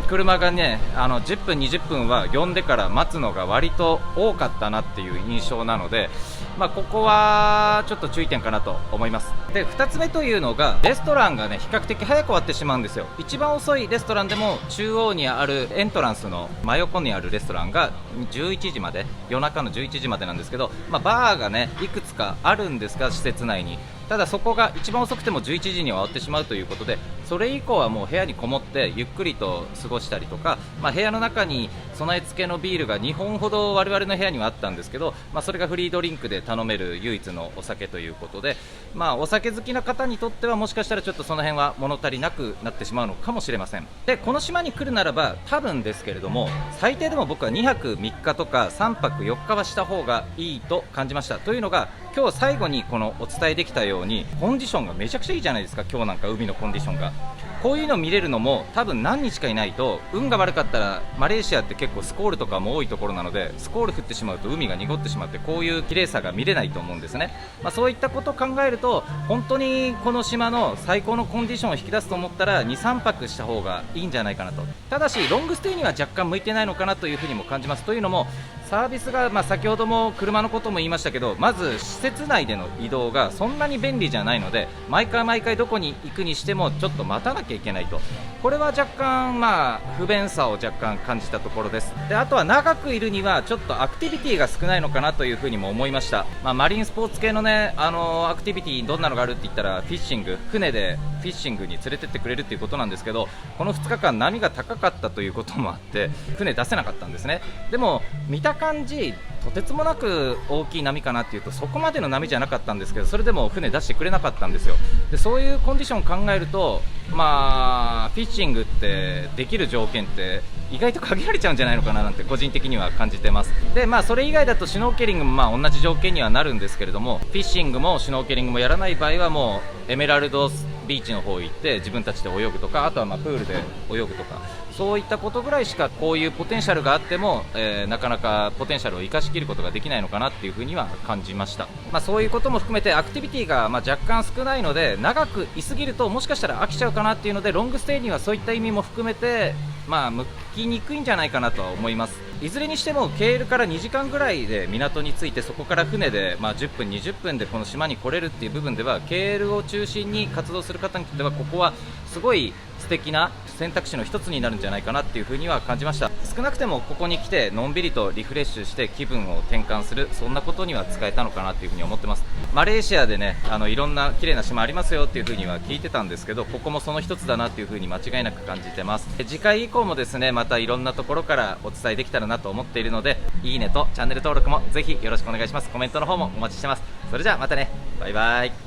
車がね10分20分は呼んでから待つのが割と多かったなっていう印象なので、ここはちょっと注意点かなと思います。で2つ目というのがレストランがね比較的早く終わってしまうんですよ。一番遅いレストランでも中央にあるエントランスの真横にあるレストランが11時まで、夜中の11時までなんですけど、バーがねいくつかあるんですが施設内に、ただそこが一番遅くても11時には終わってしまうということで、それ以降はもう部屋にこもってゆっくりと過ごしたりとか、部屋の中に備え付けのビールが2本ほど我々の部屋にはあったんですけど、それがフリードリンクで頼める唯一のお酒ということで、お酒好きな方にとってはもしかしたらちょっとその辺は物足りなくなってしまうのかもしれません。でこの島に来るならば多分ですけれども、最低でも僕は2泊3日とか3泊4日はした方がいいと感じました。というのが今日最後にこのお伝えできたようにコンディションがめちゃくちゃいいじゃないですか。今日なんか海のコンディションがこういうの見れるのも多分何日かいないと、運が悪かったらマレーシアって結構スコールとかも多いところなので、スコール降ってしまうと海が濁ってしまってこういう綺麗さが見れないと思うんですね。そういったことを考えると本当にこの島の最高のコンディションを引き出すと思ったら 2,3 泊した方がいいんじゃないかなと。ただしロングステイには若干向いてないのかなというふうにも感じます。というのもサービスが、先ほども車のことも言いましたけど、まず施設内での移動がそんなに便利じゃないので、毎回どこに行くにしてもちょっと待たなきゃいけないと、これは若干不便さを若干感じたところです。であとは長くいるにはちょっとアクティビティが少ないのかなというふうにも思いました。マリンスポーツ系のねアクティビティどんなのがあるって言ったらフィッシング、船でフィッシングに連れてってくれるっていうことなんですけど、この2日間波が高かったということもあって船出せなかったんですね。でも見た感じとてつもなく大きい波かなっていうとそこまでの波じゃなかったんですけど、それでも船出してくれなかったんですよ。でそういうコンディションを考えるとフィッシングってできる条件って意外と限られちゃうんじゃないのかななんて個人的には感じてます。でそれ以外だとシュノーケリングも同じ条件にはなるんですけれども、フィッシングもシュノーケリングもやらない場合はもうエメラルドビーチの方行って自分たちで泳ぐとか、あとはプールで泳ぐとか、そういったことぐらいしかこういうポテンシャルがあっても、なかなかポテンシャルを生かしきることができないのかなっていうふうには感じました。そういうことも含めてアクティビティが若干少ないので、長く居すぎるともしかしたら飽きちゃうかなっていうので、ロングステイにはそういった意味も含めて向きにくいんじゃないかなとは思います。いずれにしてもケールから2時間ぐらいで港に着いて、そこから船で10分20分でこの島に来れるっていう部分では、ケールを中心に活動する方にとってはここはすごい素敵な選択肢の一つになるんじゃないかなっていう風には感じました。少なくてもここに来てのんびりとリフレッシュして気分を転換する、そんなことには使えたのかなっていう風に思ってます。マレーシアでねいろんな綺麗な島ありますよっていう風には聞いてたんですけど、ここもその一つだなっていう風に間違いなく感じてます。次回以降もですねまたいろんなところからお伝えできたらなと思っているので、いいねとチャンネル登録もぜひよろしくお願いします。コメントの方もお待ちしてます。それじゃあまたね、バイバイ。